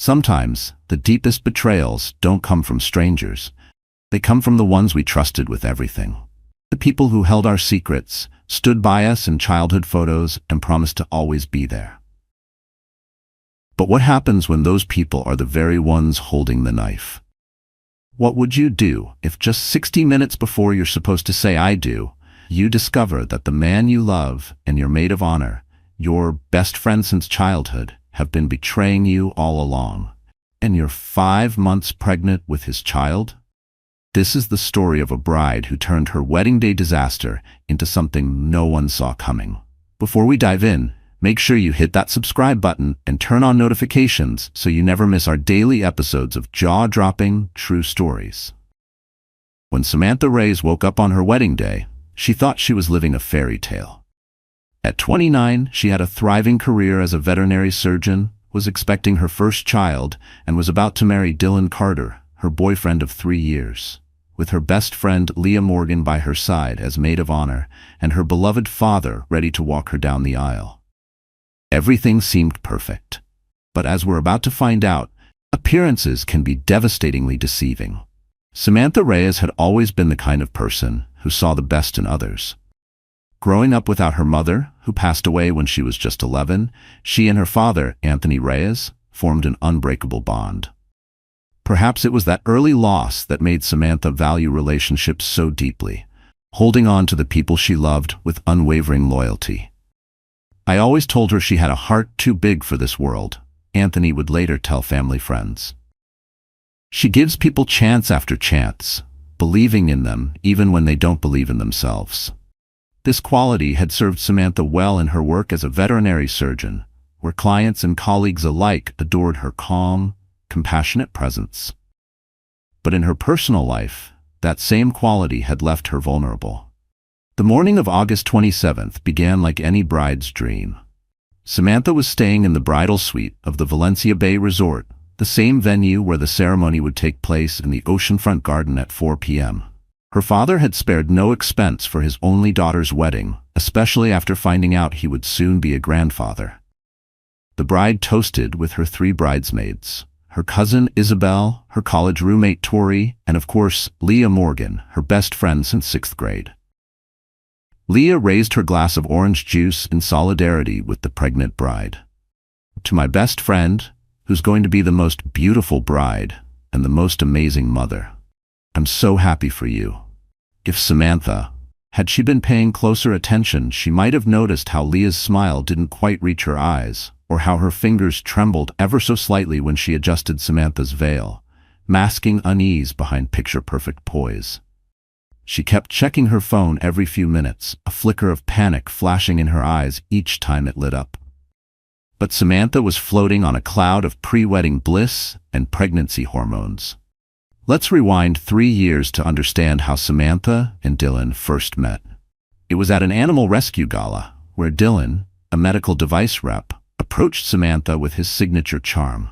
Sometimes, the deepest betrayals don't come from strangers. They come from the ones we trusted with everything. The people who held our secrets, stood by us in childhood photos, and promised to always be there. But what happens when those people are the very ones holding the knife? What would you do if just 60 minutes before you're supposed to say "I do," you discover that the man you love and your maid of honor, your best friend since childhood, have been betraying you all along, and you're 5 months pregnant with his child? This is the story of a bride who turned her wedding day disaster into something no one saw coming. Before we dive in, make sure you hit that subscribe button and turn on notifications so you never miss our daily episodes of jaw-dropping true stories. When Samantha Reyes woke up on her wedding day, she thought she was living a fairy tale. At 29, she had a thriving career as a veterinary surgeon, was expecting her first child, and was about to marry Dylan Carter, her boyfriend of 3 years, with her best friend Leah Morgan by her side as maid of honor, and her beloved father ready to walk her down the aisle. Everything seemed perfect. But as we're about to find out, appearances can be devastatingly deceiving. Samantha Reyes had always been the kind of person who saw the best in others. Growing up without her mother, who passed away when she was just 11, she and her father, Anthony Reyes, formed an unbreakable bond. Perhaps it was that early loss that made Samantha value relationships so deeply, holding on to the people she loved with unwavering loyalty. "I always told her she had a heart too big for this world," Anthony would later tell family friends. "She gives people chance after chance, believing in them even when they don't believe in themselves." This quality had served Samantha well in her work as a veterinary surgeon, where clients and colleagues alike adored her calm, compassionate presence. But in her personal life, that same quality had left her vulnerable. The morning of August 27th began like any bride's dream. Samantha was staying in the bridal suite of the Valencia Bay Resort, the same venue where the ceremony would take place in the oceanfront garden at 4 p.m. Her father had spared no expense for his only daughter's wedding, especially after finding out he would soon be a grandfather. The bride toasted with her 3 bridesmaids, her cousin Isabel, her college roommate Tori, and of course, Leah Morgan, her best friend since 6th grade. Leah raised her glass of orange juice in solidarity with the pregnant bride. "To my best friend, who's going to be the most beautiful bride and the most amazing mother. I'm so happy for you." If Samantha, had she been paying closer attention, she might have noticed how Leah's smile didn't quite reach her eyes, or how her fingers trembled ever so slightly when she adjusted Samantha's veil, masking unease behind picture-perfect poise. She kept checking her phone every few minutes, a flicker of panic flashing in her eyes each time it lit up. But Samantha was floating on a cloud of pre-wedding bliss and pregnancy hormones. Let's rewind 3 years to understand how Samantha and Dylan first met. It was at an animal rescue gala, where Dylan, a medical device rep, approached Samantha with his signature charm.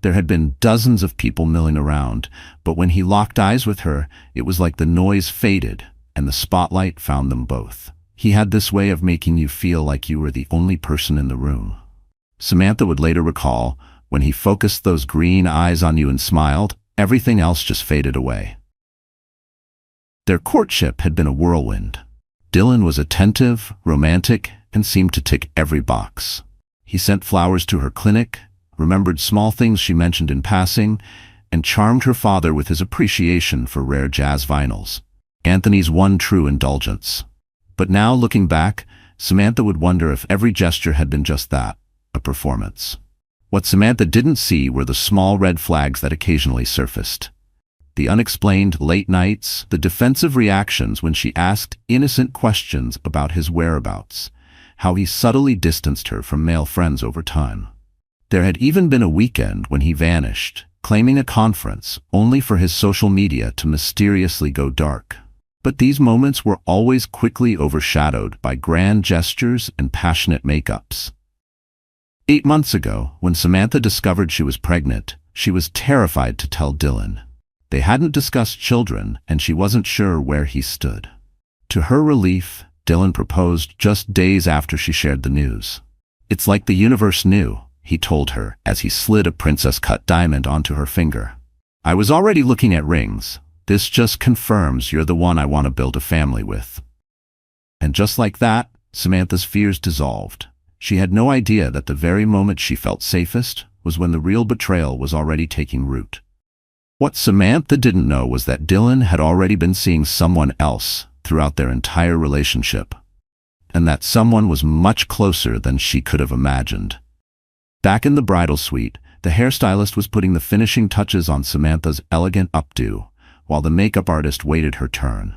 There had been dozens of people milling around, but when he locked eyes with her, it was like the noise faded and the spotlight found them both. He had this way of making you feel like you were the only person in the room. Samantha would later recall, when he focused those green eyes on you and smiled, everything else just faded away. Their courtship had been a whirlwind. Dylan was attentive, romantic, and seemed to tick every box. He sent flowers to her clinic, remembered small things she mentioned in passing, and charmed her father with his appreciation for rare jazz vinyls, Anthony's one true indulgence. But now, looking back, Samantha would wonder if every gesture had been just that, a performance. What Samantha didn't see were the small red flags that occasionally surfaced. The unexplained late nights, the defensive reactions when she asked innocent questions about his whereabouts, how he subtly distanced her from male friends over time. There had even been a weekend when he vanished, claiming a conference, only for his social media to mysteriously go dark. But these moments were always quickly overshadowed by grand gestures and passionate makeups. 8 months ago, when Samantha discovered she was pregnant, she was terrified to tell Dylan. They hadn't discussed children, and she wasn't sure where he stood. To her relief, Dylan proposed just days after she shared the news. "It's like the universe knew," he told her as he slid a princess-cut diamond onto her finger. I was already looking at rings. This just confirms you're the one I want to build a family with. And just like that, Samantha's fears dissolved. She had no idea that the very moment she felt safest was when the real betrayal was already taking root. What Samantha didn't know was that Dylan had already been seeing someone else throughout their entire relationship, and that someone was much closer than she could have imagined. Back in the bridal suite, the hairstylist was putting the finishing touches on Samantha's elegant updo, while the makeup artist waited her turn.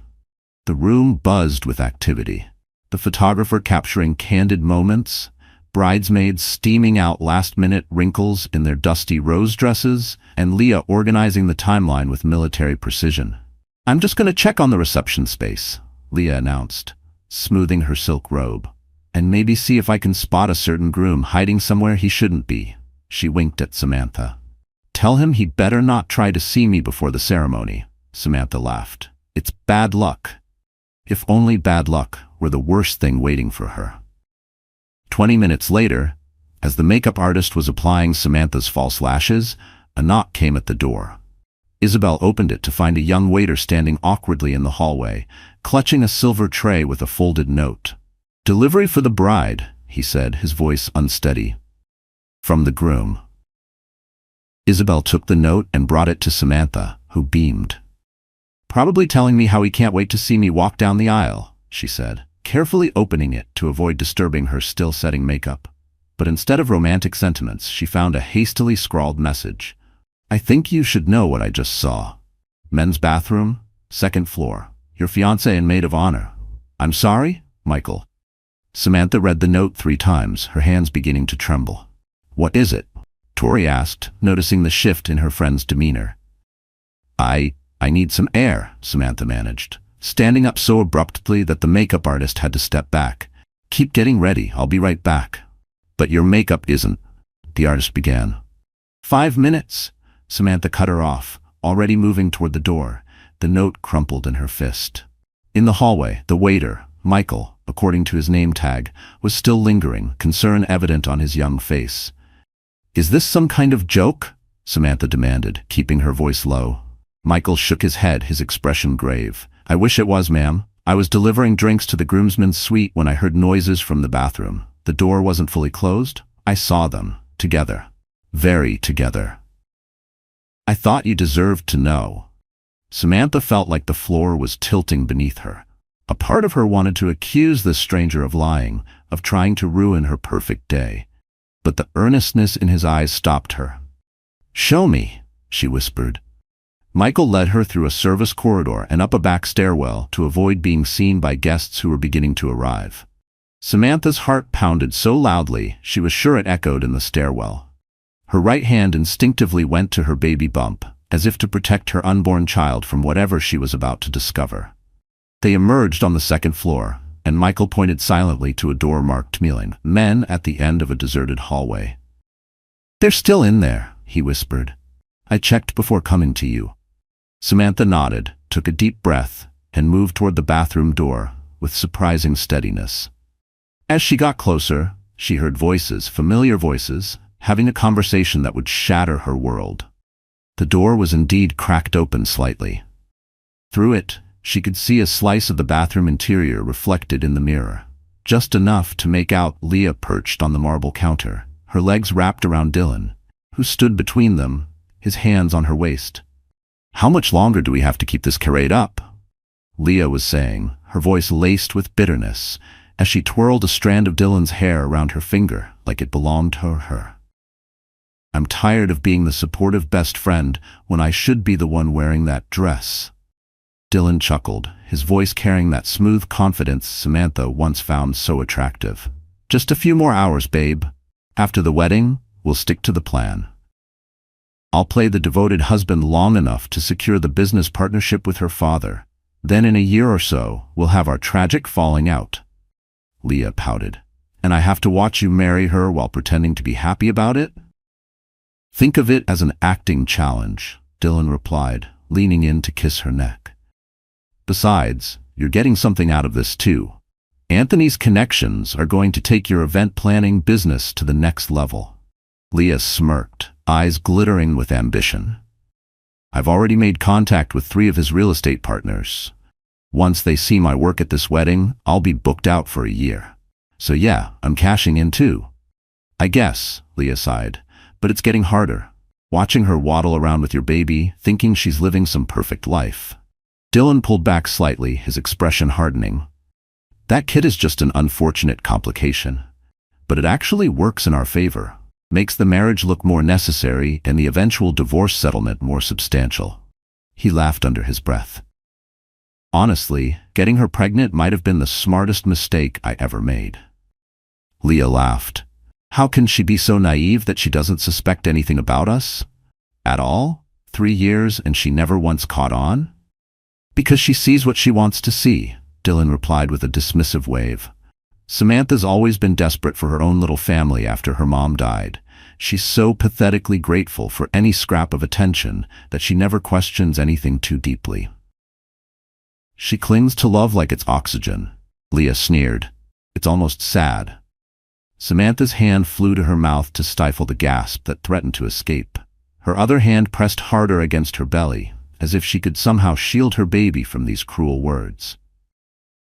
The room buzzed with activity. The photographer capturing candid moments, bridesmaids steaming out last-minute wrinkles in their dusty rose dresses, and Leah organizing the timeline with military precision. I'm just going to check on the reception space, Leah announced, smoothing her silk robe, and maybe see if I can spot a certain groom hiding somewhere he shouldn't be. She winked at Samantha. Tell him he'd better not try to see me before the ceremony, Samantha laughed. It's bad luck. If only bad luck were the worst thing waiting for her. 20 minutes later, as the makeup artist was applying Samantha's false lashes, a knock came at the door. Isabel opened it to find a young waiter standing awkwardly in the hallway, clutching a silver tray with a folded note. Delivery for the bride, he said, his voice unsteady. From the groom. Isabel took the note and brought it to Samantha, who beamed. Probably telling me how he can't wait to see me walk down the aisle, she said, carefully opening it to avoid disturbing her still-setting makeup. But instead of romantic sentiments, she found a hastily scrawled message. I think you should know what I just saw. Men's bathroom, 2nd floor. Your fiancé and maid of honor. I'm sorry, Michael. Samantha read the note 3 times, her hands beginning to tremble. What is it? Tori asked, noticing the shift in her friend's demeanor. I need some air, Samantha managed, standing up so abruptly that the makeup artist had to step back. Keep getting ready, I'll be right back. But your makeup isn't, the artist began. 5 minutes, Samantha cut her off, already moving toward the door, the note crumpled in her fist. In the hallway, the waiter, Michael, according to his name tag, was still lingering, concern evident on his young face. Is this some kind of joke? Samantha demanded, keeping her voice low. Michael shook his head, his expression grave. I wish it was, ma'am. I was delivering drinks to the groomsmen's suite when I heard noises from the bathroom. The door wasn't fully closed. I saw them, together. Very together. I thought you deserved to know. Samantha felt like the floor was tilting beneath her. A part of her wanted to accuse this stranger of lying, of trying to ruin her perfect day. But the earnestness in his eyes stopped her. Show me, she whispered. Michael led her through a service corridor and up a back stairwell to avoid being seen by guests who were beginning to arrive. Samantha's heart pounded so loudly she was sure it echoed in the stairwell. Her right hand instinctively went to her baby bump, as if to protect her unborn child from whatever she was about to discover. They emerged on the 2nd floor, and Michael pointed silently to a door marked Men at the end of a deserted hallway. They're still in there, he whispered. I checked before coming to you. Samantha nodded, took a deep breath, and moved toward the bathroom door with surprising steadiness. As she got closer, she heard voices, familiar voices, having a conversation that would shatter her world. The door was indeed cracked open slightly. Through it, she could see a slice of the bathroom interior reflected in the mirror, just enough to make out Leah perched on the marble counter, her legs wrapped around Dylan, who stood between them, his hands on her waist. How much longer do we have to keep this charade up? Leah was saying, her voice laced with bitterness, as she twirled a strand of Dylan's hair around her finger like it belonged to her. I'm tired of being the supportive best friend when I should be the one wearing that dress. Dylan chuckled, his voice carrying that smooth confidence Samantha once found so attractive. Just a few more hours, babe. After the wedding, we'll stick to the plan. I'll play the devoted husband long enough to secure the business partnership with her father. Then in a year or so, we'll have our tragic falling out. Leah pouted. And I have to watch you marry her while pretending to be happy about it? Think of it as an acting challenge, Dylan replied, leaning in to kiss her neck. Besides, you're getting something out of this too. Anthony's connections are going to take your event planning business to the next level. Leah smirked, eyes glittering with ambition. I've already made contact with 3 of his real estate partners. Once they see my work at this wedding, I'll be booked out for a year. So yeah, I'm cashing in too. I guess, Leah sighed, but it's getting harder. Watching her waddle around with your baby, thinking she's living some perfect life. Dylan pulled back slightly, his expression hardening. That kid is just an unfortunate complication. But it actually works in our favor. Makes the marriage look more necessary and the eventual divorce settlement more substantial. He laughed under his breath. Honestly, getting her pregnant might have been the smartest mistake I ever made. Leah laughed. How can she be so naive that she doesn't suspect anything about us? At all? 3 years and she never once caught on? Because she sees what she wants to see, Dylan replied with a dismissive wave. Samantha's always been desperate for her own little family after her mom died. She's so pathetically grateful for any scrap of attention that she never questions anything too deeply. She clings to love like it's oxygen, Leah sneered. It's almost sad. Samantha's hand flew to her mouth to stifle the gasp that threatened to escape. Her other hand pressed harder against her belly, as if she could somehow shield her baby from these cruel words.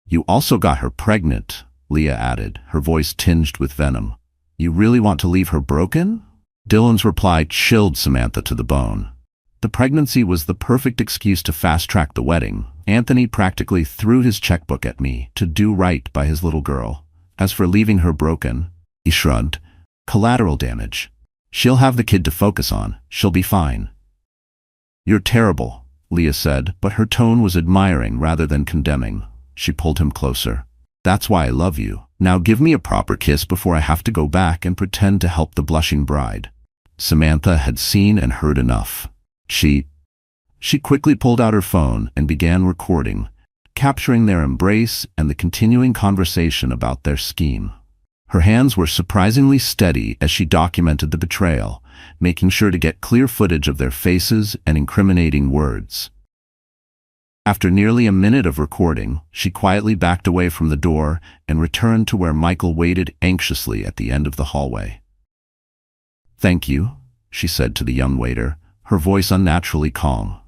You also got her pregnant, Leah added, her voice tinged with venom. You really want to leave her broken? Dylan's reply chilled Samantha to the bone. The pregnancy was the perfect excuse to fast-track the wedding. Anthony practically threw his checkbook at me to do right by his little girl. As for leaving her broken, he shrugged. Collateral damage. She'll have the kid to focus on. She'll be fine. You're terrible, Leah said, but her tone was admiring rather than condemning. She pulled him closer. That's why I love you. Now give me a proper kiss before I have to go back and pretend to help the blushing bride. Samantha had seen and heard enough. She quickly pulled out her phone and began recording, capturing their embrace and the continuing conversation about their scheme. Her hands were surprisingly steady as she documented the betrayal, making sure to get clear footage of their faces and incriminating words. After nearly a minute of recording, she quietly backed away from the door and returned to where Michael waited anxiously at the end of the hallway. Thank you, she said to the young waiter, her voice unnaturally calm.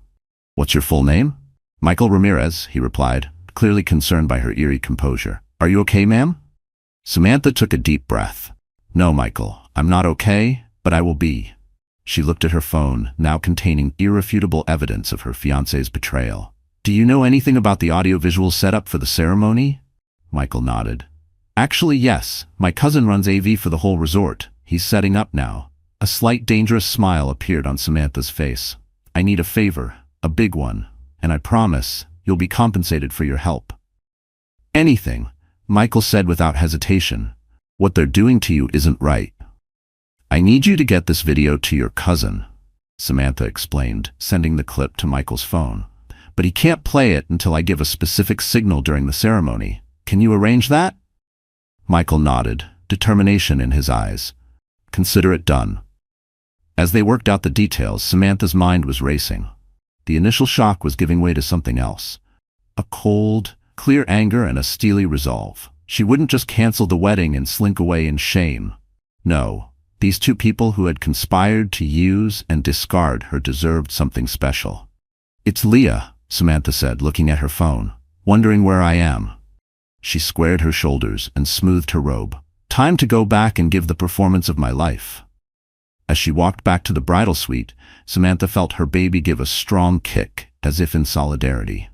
What's your full name? Michael Ramirez, he replied, clearly concerned by her eerie composure. Are you okay, ma'am? Samantha took a deep breath. No, Michael, I'm not okay, but I will be. She looked at her phone, now containing irrefutable evidence of her fiancé's betrayal. Do you know anything about the audiovisual setup for the ceremony? Michael nodded. Actually, yes. My cousin runs AV for the whole resort. He's setting up now. A slight dangerous smile appeared on Samantha's face. I need a favor, a big one, and I promise you'll be compensated for your help. Anything, Michael said without hesitation. What they're doing to you isn't right. I need you to get this video to your cousin, Samantha explained, sending the clip to Michael's phone. But he can't play it until I give a specific signal during the ceremony. Can you arrange that? Michael nodded, determination in his eyes. Consider it done. As they worked out the details, Samantha's mind was racing. The initial shock was giving way to something else. A cold, clear anger and a steely resolve. She wouldn't just cancel the wedding and slink away in shame. No, these 2 people who had conspired to use and discard her deserved something special. It's Leah, Samantha said, looking at her phone, wondering where I am. She squared her shoulders and smoothed her robe. Time to go back and give the performance of my life. As she walked back to the bridal suite, Samantha felt her baby give a strong kick, as if in solidarity.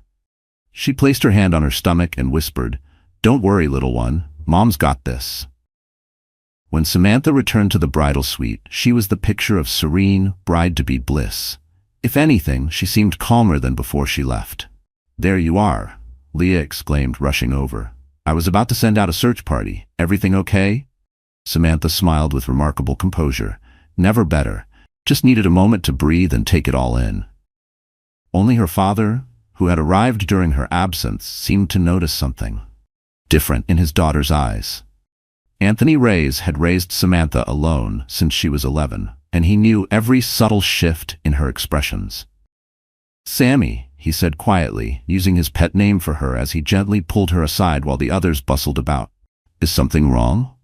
She placed her hand on her stomach and whispered, Don't worry, little one, Mom's got this. When Samantha returned to the bridal suite, she was the picture of serene, bride-to-be bliss. If anything, she seemed calmer than before she left. There you are, Leah exclaimed, rushing over. I was about to send out a search party. Everything okay? Samantha smiled with remarkable composure. Never better. Just needed a moment to breathe and take it all in. Only her father, who had arrived during her absence, seemed to notice something different in his daughter's eyes. Anthony Reyes had raised Samantha alone since she was 11, and he knew every subtle shift in her expressions. Sammy, he said quietly, using his pet name for her as he gently pulled her aside while the others bustled about. Is something wrong?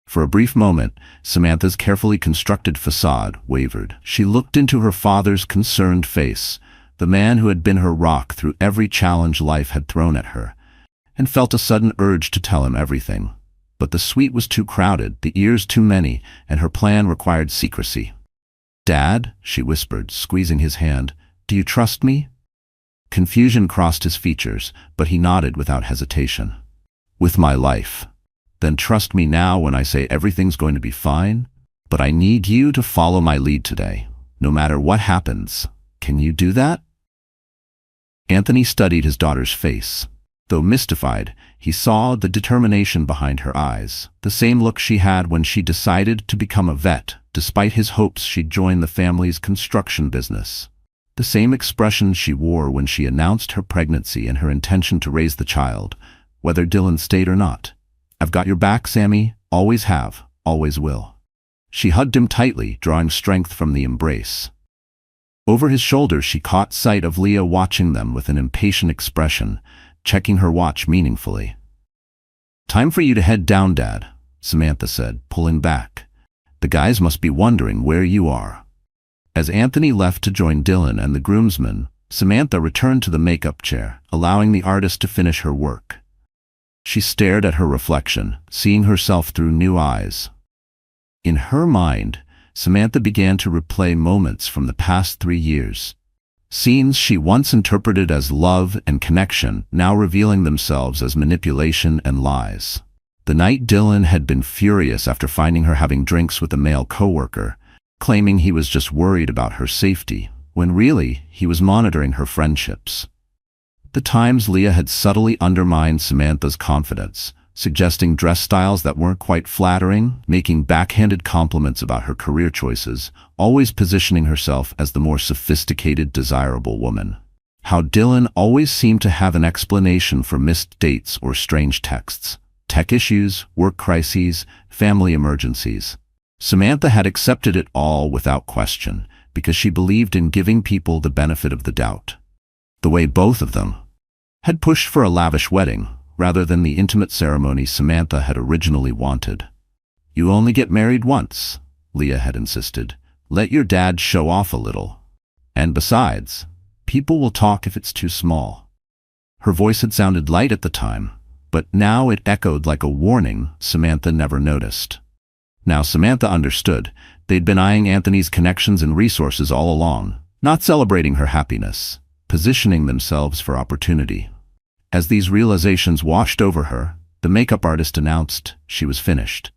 For a brief moment, Samantha's carefully constructed facade wavered. She looked into her father's concerned face, the man who had been her rock through every challenge life had thrown at her, and felt a sudden urge to tell him everything. But the suite was too crowded, the ears too many, and her plan required secrecy. "Dad," she whispered, squeezing his hand, "do you trust me?" Confusion crossed his features, but he nodded without hesitation. "With my life." "Then trust me now when I say everything's going to be fine? But I need you to follow my lead today, no matter what happens. Can you do that?" Anthony studied his daughter's face. Though mystified, he saw the determination behind her eyes, the same look she had when she decided to become a vet, despite his hopes she'd join the family's construction business. The same expression she wore when she announced her pregnancy and her intention to raise the child, whether Dylan stayed or not. "I've got your back, Sammy. Always have, always will." She hugged him tightly, drawing strength from the embrace. Over his shoulder, she caught sight of Leah watching them with an impatient expression, checking her watch meaningfully. "Time for you to head down, Dad," Samantha said, pulling back. "The guys must be wondering where you are." As Anthony left to join Dylan and the groomsmen, Samantha returned to the makeup chair, allowing the artist to finish her work. She stared at her reflection, seeing herself through new eyes. In her mind, Samantha began to replay moments from the past 3 years. Scenes she once interpreted as love and connection, now revealing themselves as manipulation and lies. The night Dylan had been furious after finding her having drinks with a male coworker, claiming he was just worried about her safety, when really he was monitoring her friendships. The times Leah had subtly undermined Samantha's confidence, suggesting dress styles that weren't quite flattering, making backhanded compliments about her career choices, always positioning herself as the more sophisticated, desirable woman. How Dylan always seemed to have an explanation for missed dates or strange texts. Tech issues, work crises, family emergencies. Samantha had accepted it all without question, because she believed in giving people the benefit of the doubt. The way both of them had pushed for a lavish wedding, rather than the intimate ceremony Samantha had originally wanted. "You only get married once," Leah had insisted. "Let your dad show off a little. And besides, people will talk if it's too small." Her voice had sounded light at the time, but now it echoed like a warning Samantha never noticed. Now Samantha understood. They'd been eyeing Anthony's connections and resources all along, not celebrating her happiness, positioning themselves for opportunity. As these realizations washed over her, the makeup artist announced she was finished.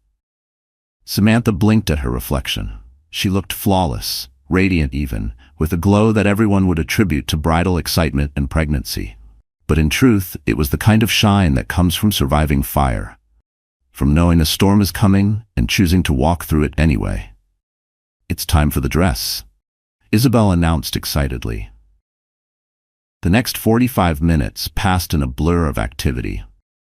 Samantha blinked at her reflection. She looked flawless, radiant even, with a glow that everyone would attribute to bridal excitement and pregnancy. But in truth, it was the kind of shine that comes from surviving fire, from knowing a storm is coming and choosing to walk through it anyway. "It's time for the dress," Isabel announced excitedly. The next 45 minutes passed in a blur of activity.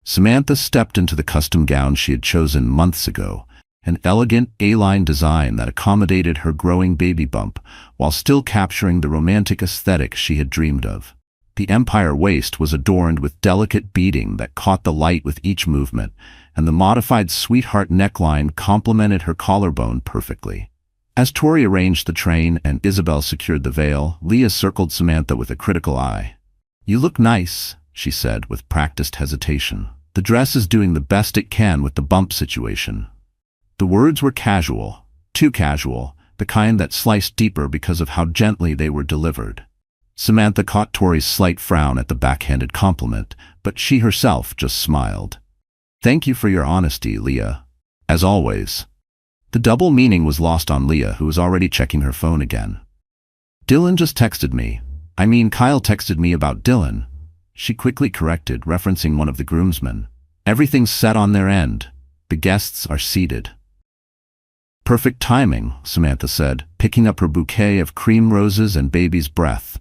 Samantha stepped into the custom gown she had chosen months ago, an elegant A-line design that accommodated her growing baby bump while still capturing the romantic aesthetic she had dreamed of. The empire waist was adorned with delicate beading that caught the light with each movement, and the modified sweetheart neckline complemented her collarbone perfectly. As Tori arranged the train and Isabel secured the veil, Leah circled Samantha with a critical eye. "You look nice," she said with practiced hesitation. "The dress is doing the best it can with the bump situation." The words were casual, too casual, the kind that sliced deeper because of how gently they were delivered. Samantha caught Tori's slight frown at the backhanded compliment, but she herself just smiled. "Thank you for your honesty, Leah. As always." The double meaning was lost on Leah, who was already checking her phone again. "Dylan just texted me. I mean, Kyle texted me about Dylan," she quickly corrected, referencing one of the groomsmen. "Everything's set on their end. The guests are seated." "Perfect timing," Samantha said, picking up her bouquet of cream roses and baby's breath.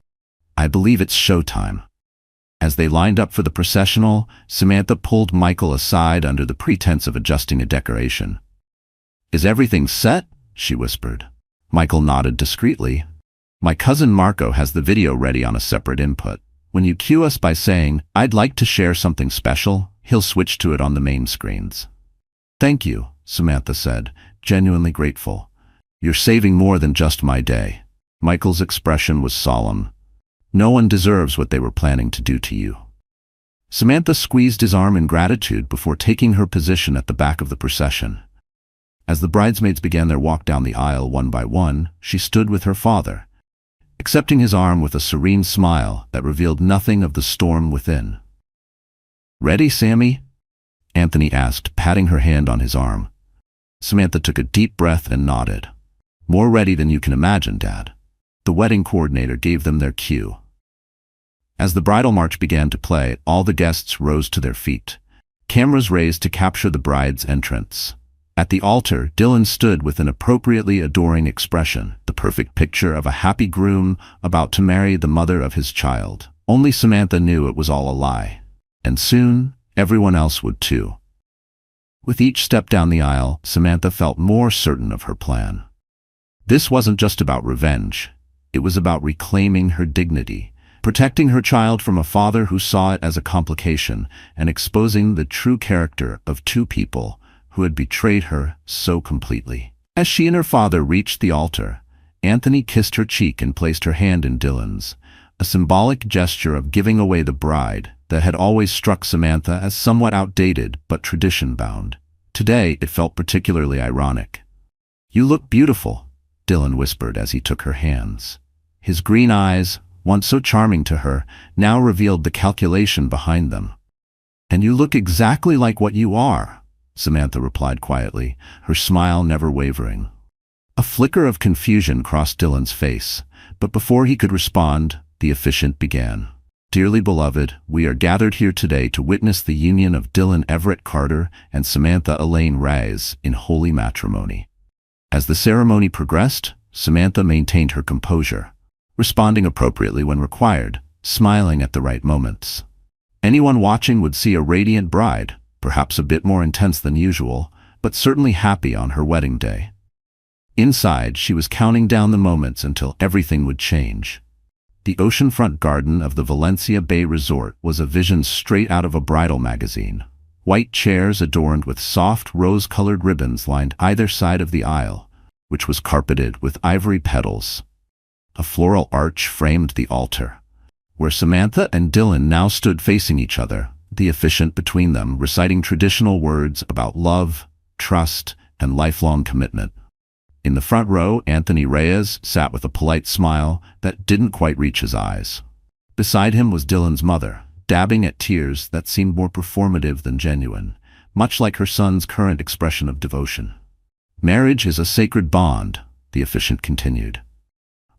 "I believe it's showtime." As they lined up for the processional, Samantha pulled Michael aside under the pretense of adjusting a decoration. "Is everything set?" she whispered. Michael nodded discreetly. "My cousin Marco has the video ready on a separate input. When you cue us by saying, 'I'd like to share something special,' he'll switch to it on the main screens." "Thank you," Samantha said, genuinely grateful. "You're saving more than just my day." Michael's expression was solemn. "No one deserves what they were planning to do to you." Samantha squeezed his arm in gratitude before taking her position at the back of the procession. As the bridesmaids began their walk down the aisle one by one, she stood with her father, accepting his arm with a serene smile that revealed nothing of the storm within. "Ready, Sammy?" Anthony asked, patting her hand on his arm. Samantha took a deep breath and nodded. "More ready than you can imagine, Dad." The wedding coordinator gave them their cue. As the bridal march began to play, all the guests rose to their feet, cameras raised to capture the bride's entrance. At the altar, Dylan stood with an appropriately adoring expression, the perfect picture of a happy groom about to marry the mother of his child. Only Samantha knew it was all a lie. And soon, everyone else would too. With each step down the aisle, Samantha felt more certain of her plan. This wasn't just about revenge. It was about reclaiming her dignity, protecting her child from a father who saw it as a complication, and exposing the true character of two people who had betrayed her so completely. As she and her father reached the altar, Anthony kissed her cheek and placed her hand in Dylan's, a symbolic gesture of giving away the bride that had always struck Samantha as somewhat outdated but tradition-bound. Today, it felt particularly ironic. "You look beautiful," Dylan whispered as he took her hands. His green eyes, once so charming to her, now revealed the calculation behind them. "And you look exactly like what you are," Samantha replied quietly, her smile never wavering. A flicker of confusion crossed Dylan's face, but before he could respond, the officiant began. "Dearly beloved, we are gathered here today to witness the union of Dylan Everett Carter and Samantha Elaine Reyes in holy matrimony." As the ceremony progressed, Samantha maintained her composure, responding appropriately when required, smiling at the right moments. Anyone watching would see a radiant bride, perhaps a bit more intense than usual, but certainly happy on her wedding day. Inside, she was counting down the moments until everything would change. The oceanfront garden of the Valencia Bay Resort was a vision straight out of a bridal magazine. White chairs adorned with soft rose-colored ribbons lined either side of the aisle, which was carpeted with ivory petals. A floral arch framed the altar, where Samantha and Dylan now stood facing each other, the officiant between them reciting traditional words about love, trust, and lifelong commitment. In the front row, Anthony Reyes sat with a polite smile that didn't quite reach his eyes. Beside him was Dylan's mother, dabbing at tears that seemed more performative than genuine, much like her son's current expression of devotion. "Marriage is a sacred bond," the officiant continued.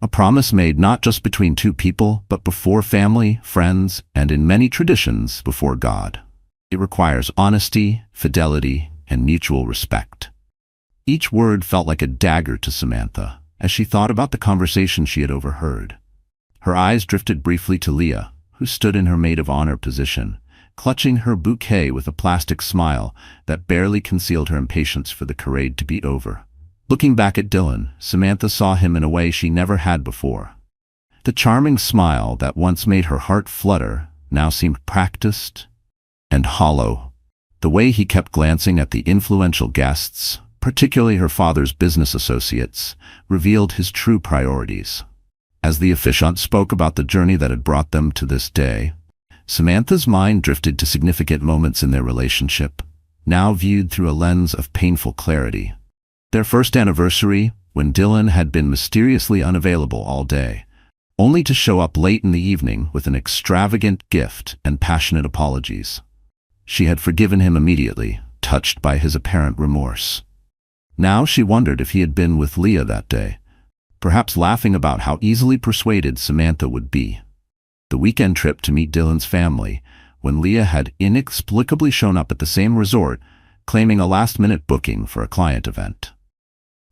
"A promise made not just between two people, but before family, friends, and in many traditions, before God. It requires honesty, fidelity, and mutual respect." Each word felt like a dagger to Samantha, as she thought about the conversation she had overheard. Her eyes drifted briefly to Leah, who stood in her maid of honor position, clutching her bouquet with a plastic smile that barely concealed her impatience for the charade to be over. Looking back at Dylan, Samantha saw him in a way she never had before. The charming smile that once made her heart flutter now seemed practiced and hollow. The way he kept glancing at the influential guests, particularly her father's business associates, revealed his true priorities. As the officiant spoke about the journey that had brought them to this day, Samantha's mind drifted to significant moments in their relationship, now viewed through a lens of painful clarity. Their first anniversary, when Dylan had been mysteriously unavailable all day, only to show up late in the evening with an extravagant gift and passionate apologies. She had forgiven him immediately, touched by his apparent remorse. Now she wondered if he had been with Leah that day, perhaps laughing about how easily persuaded Samantha would be. The weekend trip to meet Dylan's family, when Leah had inexplicably shown up at the same resort, claiming a last-minute booking for a client event.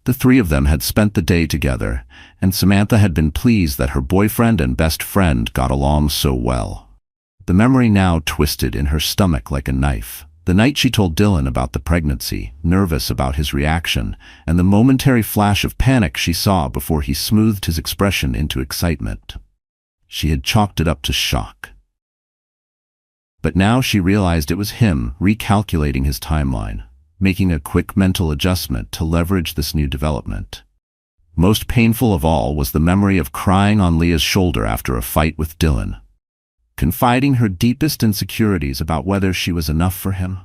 The three of them had spent the day together, and Samantha had been pleased that her boyfriend and best friend got along so well. The memory now twisted in her stomach like a knife. The night she told Dylan about the pregnancy, nervous about his reaction, and the momentary flash of panic she saw before he smoothed his expression into excitement. She had chalked it up to shock. But now she realized it was him recalculating his timeline. making a quick mental adjustment to leverage this new development. Most painful of all was the memory of crying on Leah's shoulder after a fight with Dylan, confiding her deepest insecurities about whether she was enough for him.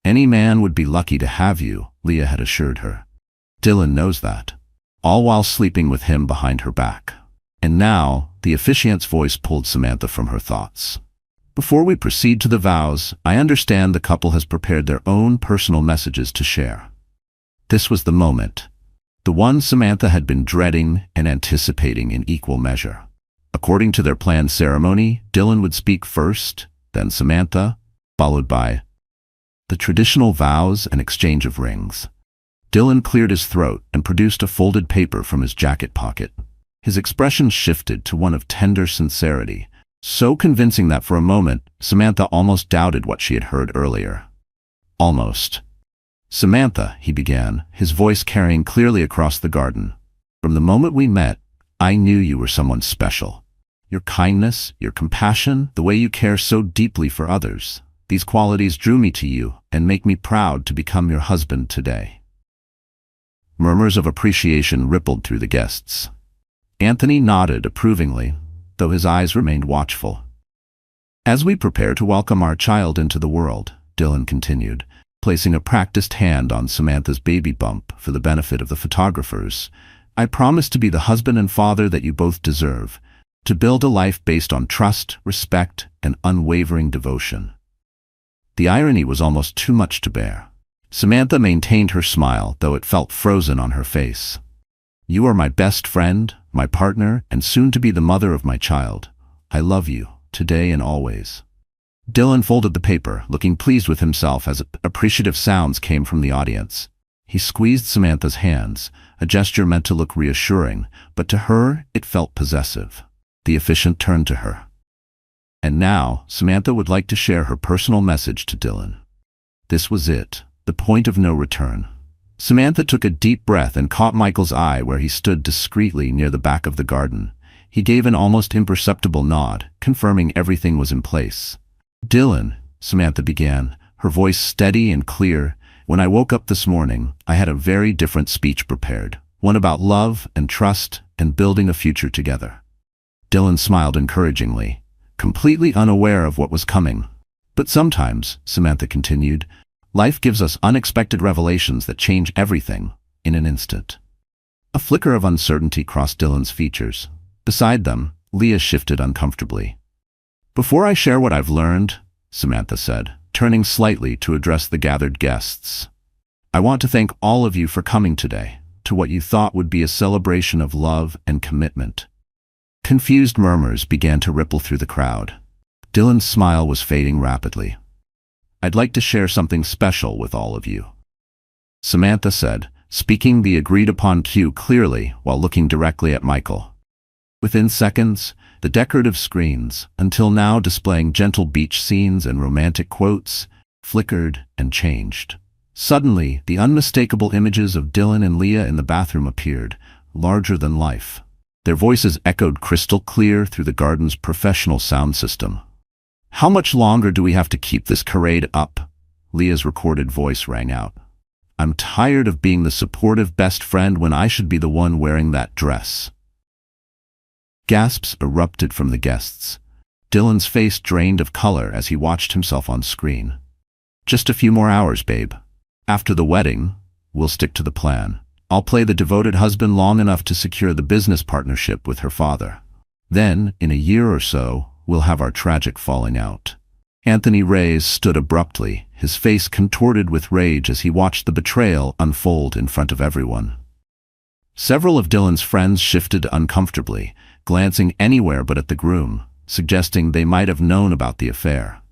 "Any man would be lucky to have you," Leah had assured her. "Dylan knows that," all while sleeping with him behind her back. And now, the officiant's voice pulled Samantha from her thoughts. "Before we proceed to the vows, I understand the couple has prepared their own personal messages to share." This was the moment, the one Samantha had been dreading and anticipating in equal measure. According to their planned ceremony, Dylan would speak first, then Samantha, followed by the traditional vows and exchange of rings. Dylan cleared his throat and produced a folded paper from his jacket pocket. His expression shifted to one of tender sincerity, so convincing that for a moment, Samantha almost doubted what she had heard earlier. "Almost. Samantha," he began, his voice carrying clearly across the garden. "From the moment we met, I knew you were someone special. Your kindness, your compassion, the way you care so deeply for others, these qualities drew me to you and make me proud to become your husband today." Murmurs of appreciation rippled through the guests. Anthony nodded approvingly, though his eyes remained watchful. "As we prepare to welcome our child into the world," Dylan continued, placing a practiced hand on Samantha's baby bump for the benefit of the photographers, "I promise to be the husband and father that you both deserve, to build a life based on trust, respect, and unwavering devotion." The irony was almost too much to bear. Samantha maintained her smile, though it felt frozen on her face. "You are my best friend, my partner, and soon to be the mother of my child. I love you, today and always." Dylan folded the paper, looking pleased with himself as appreciative sounds came from the audience. He squeezed Samantha's hands, a gesture meant to look reassuring, but to her it felt possessive. The officiant turned to her. And now, Samantha would like to share her personal message to Dylan. This was it, the point of no return. Samantha took a deep breath and caught Michael's eye where he stood discreetly near the back of the garden. He gave an almost imperceptible nod, confirming everything was in place. "Dylan," Samantha began, her voice steady and clear, "when I woke up this morning, I had a very different speech prepared, one about love and trust and building a future together." Dylan smiled encouragingly, completely unaware of what was coming. "But sometimes," Samantha continued, "life gives us unexpected revelations that change everything in an instant." A flicker of uncertainty crossed Dylan's features. Beside them, Leah shifted uncomfortably. "Before I share what I've learned," Samantha said, turning slightly to address the gathered guests, "I want to thank all of you for coming today, to what you thought would be a celebration of love and commitment." Confused murmurs began to ripple through the crowd. Dylan's smile was fading rapidly. "I'd like to share something special with all of you," Samantha said, speaking the agreed-upon cue clearly while looking directly at Michael. Within seconds, the decorative screens, until now displaying gentle beach scenes and romantic quotes, flickered and changed. Suddenly, the unmistakable images of Dylan and Leah in the bathroom appeared, larger than life. Their voices echoed crystal clear through the garden's professional sound system. "How much longer do we have to keep this charade up?" Leah's recorded voice rang out. "I'm tired of being the supportive best friend when I should be the one wearing that dress." Gasps erupted from the guests. Dylan's face drained of color as he watched himself on screen. "Just a few more hours, babe. After the wedding, we'll stick to the plan. I'll play the devoted husband long enough to secure the business partnership with her father. Then, in a year or so, we'll have our tragic falling out." Anthony Reyes stood abruptly, his face contorted with rage as he watched the betrayal unfold in front of everyone. Several of Dylan's friends shifted uncomfortably, glancing anywhere but at the groom, suggesting they might have known about the affair.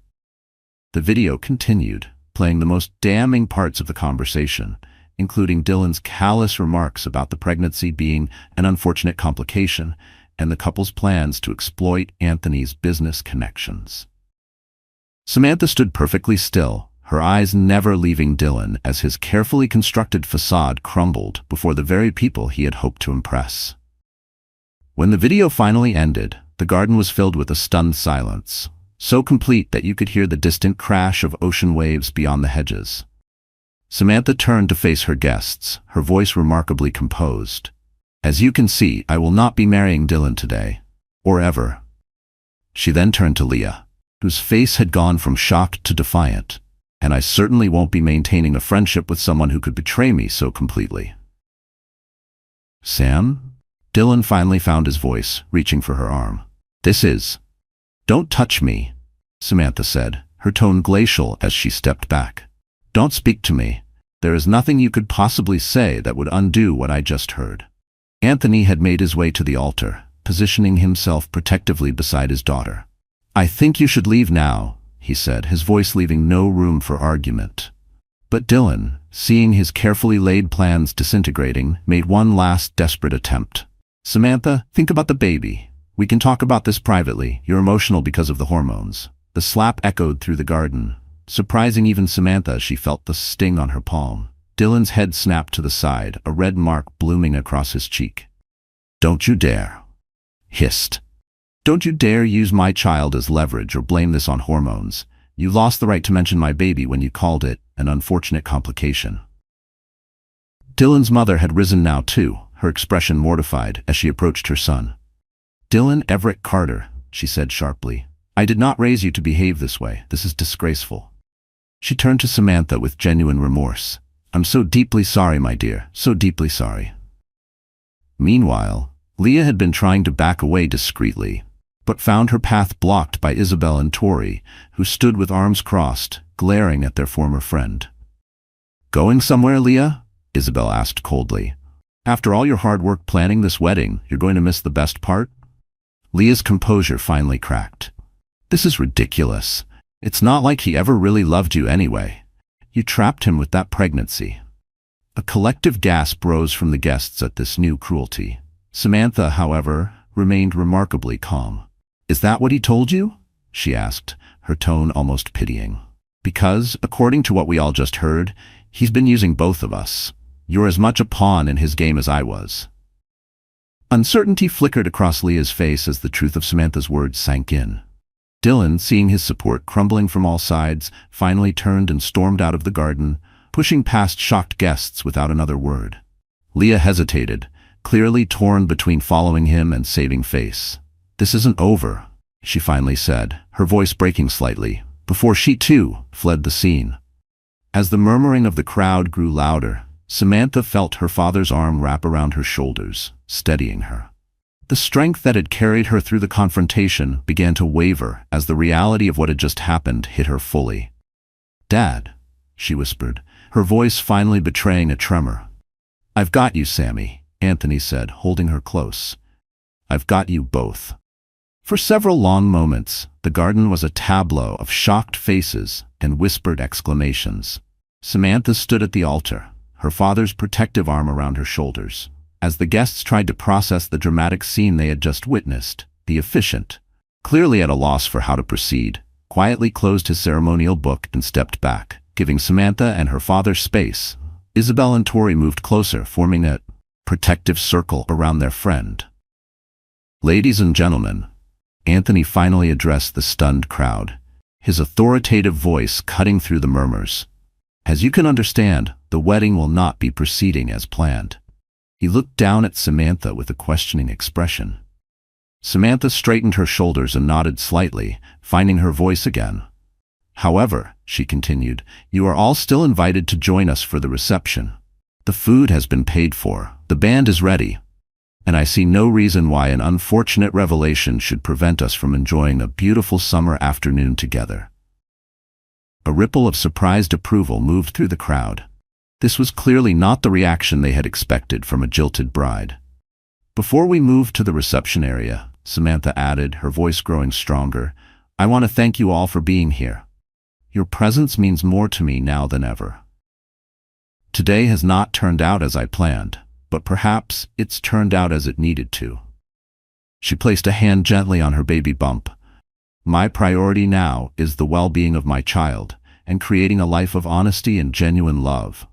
The video continued, playing the most damning parts of the conversation, including Dylan's callous remarks about the pregnancy being an unfortunate complication and the couple's plans to exploit Anthony's business connections. Samantha stood perfectly still, her eyes never leaving Dylan as his carefully constructed facade crumbled before the very people he had hoped to impress. When the video finally ended, the garden was filled with a stunned silence, so complete that you could hear the distant crash of ocean waves beyond the hedges. Samantha turned to face her guests, her voice remarkably composed. As you can see, I will not be marrying Dylan today. Or ever. She then turned to Leah, whose face had gone from shocked to defiant. And I certainly won't be maintaining a friendship with someone who could betray me so completely. Sam? Dylan finally found his voice, reaching for her arm. This is... Don't touch me, Samantha said, her tone glacial as she stepped back. Don't speak to me. There is nothing you could possibly say that would undo what I just heard. Anthony had made his way to the altar, positioning himself protectively beside his daughter. I think you should leave now, he said, his voice leaving no room for argument. But Dylan, seeing his carefully laid plans disintegrating, made one last desperate attempt. Samantha, think about the baby. We can talk about this privately. You're emotional because of the hormones. The slap echoed through the garden, surprising even Samantha as she felt the sting on her palm. Dylan's head snapped to the side, a red mark blooming across his cheek. Don't you dare. Hissed. Don't you dare use my child as leverage or blame this on hormones. You lost the right to mention my baby when you called it an unfortunate complication. Dylan's mother had risen now too, her expression mortified as she approached her son. Dylan Everett Carter, she said sharply. I did not raise you to behave this way. This is disgraceful. She turned to Samantha with genuine remorse. I'm so deeply sorry, my dear, so deeply sorry. Meanwhile, Leah had been trying to back away discreetly, but found her path blocked by Isabel and Tori, who stood with arms crossed, glaring at their former friend. Going somewhere, Leah? Isabel asked coldly. After all your hard work planning this wedding, you're going to miss the best part? Leah's composure finally cracked. This is ridiculous. It's not like he ever really loved you anyway. You trapped him with that pregnancy. A collective gasp rose from the guests at this new cruelty. Samantha, however, remained remarkably calm. Is that what he told you? She asked, her tone almost pitying. Because, according to what we all just heard, he's been using both of us. You're as much a pawn in his game as I was. Uncertainty flickered across Leah's face as the truth of Samantha's words sank in. Dylan, seeing his support crumbling from all sides, finally turned and stormed out of the garden, pushing past shocked guests without another word. Leah hesitated, clearly torn between following him and saving face. This isn't over, she finally said, her voice breaking slightly, before she too fled the scene. As the murmuring of the crowd grew louder, Samantha felt her father's arm wrap around her shoulders, steadying her. The strength that had carried her through the confrontation began to waver as the reality of what had just happened hit her fully. Dad, she whispered, her voice finally betraying a tremor. I've got you, Sammy, Anthony said, holding her close. I've got you both. For several long moments, the garden was a tableau of shocked faces and whispered exclamations. Samantha stood at the altar, her father's protective arm around her shoulders. As the guests tried to process the dramatic scene they had just witnessed, the officiant, clearly at a loss for how to proceed, quietly closed his ceremonial book and stepped back, giving Samantha and her father space. Isabel and Tori moved closer, forming a protective circle around their friend. Ladies and gentlemen, Anthony finally addressed the stunned crowd, his authoritative voice cutting through the murmurs. As you can understand, the wedding will not be proceeding as planned. He looked down at Samantha with a questioning expression. Samantha straightened her shoulders and nodded slightly, finding her voice again. However, she continued, you are all still invited to join us for the reception. The food has been paid for, the band is ready, and I see no reason why an unfortunate revelation should prevent us from enjoying a beautiful summer afternoon together. A ripple of surprised approval moved through the crowd. This was clearly not the reaction they had expected from a jilted bride. Before we move to the reception area, Samantha added, her voice growing stronger, I want to thank you all for being here. Your presence means more to me now than ever. Today has not turned out as I planned, but perhaps it's turned out as it needed to. She placed a hand gently on her baby bump. My priority now is the well-being of my child and creating a life of honesty and genuine love.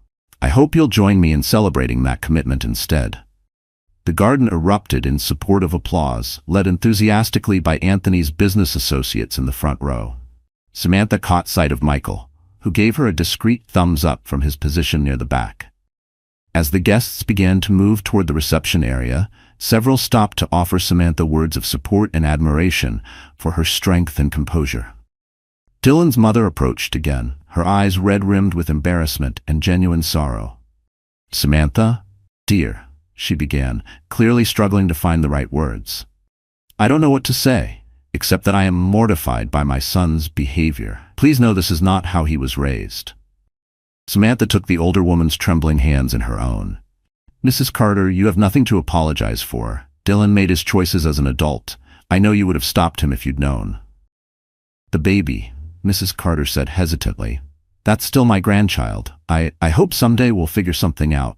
I hope you'll join me in celebrating that commitment instead. The garden erupted in supportive applause, led enthusiastically by Anthony's business associates in the front row. Samantha caught sight of Michael, who gave her a discreet thumbs up from his position near the back. As the guests began to move toward the reception area, several stopped to offer Samantha words of support and admiration for her strength and composure. Dylan's mother approached again, her eyes red-rimmed with embarrassment and genuine sorrow. "Samantha, dear," she began, clearly struggling to find the right words. "I don't know what to say, except that I am mortified by my son's behavior. Please know this is not how he was raised." Samantha took the older woman's trembling hands in her own. "Mrs. Carter, you have nothing to apologize for. Dylan made his choices as an adult. I know you would have stopped him if you'd known." "The baby," Mrs. Carter said hesitantly. "That's still my grandchild. I hope someday we'll figure something out."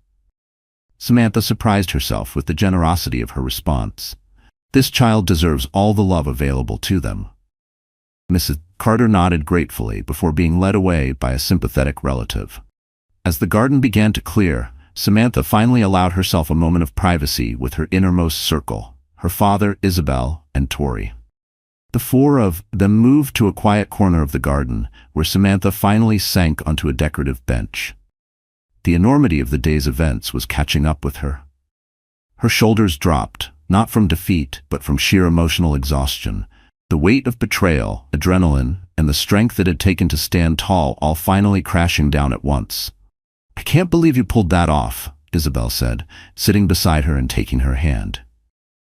Samantha surprised herself with the generosity of her response. This child deserves all the love available to them. Mrs. Carter nodded gratefully before being led away by a sympathetic relative. As the garden began to clear, Samantha finally allowed herself a moment of privacy with her innermost circle, her father, Isabel, and Tori. The four of them moved to a quiet corner of the garden, where Samantha finally sank onto a decorative bench. The enormity of the day's events was catching up with her. Her shoulders dropped, not from defeat, but from sheer emotional exhaustion. The weight of betrayal, adrenaline, and the strength it had taken to stand tall all finally crashing down at once. "I can't believe you pulled that off," Isabel said, sitting beside her and taking her hand.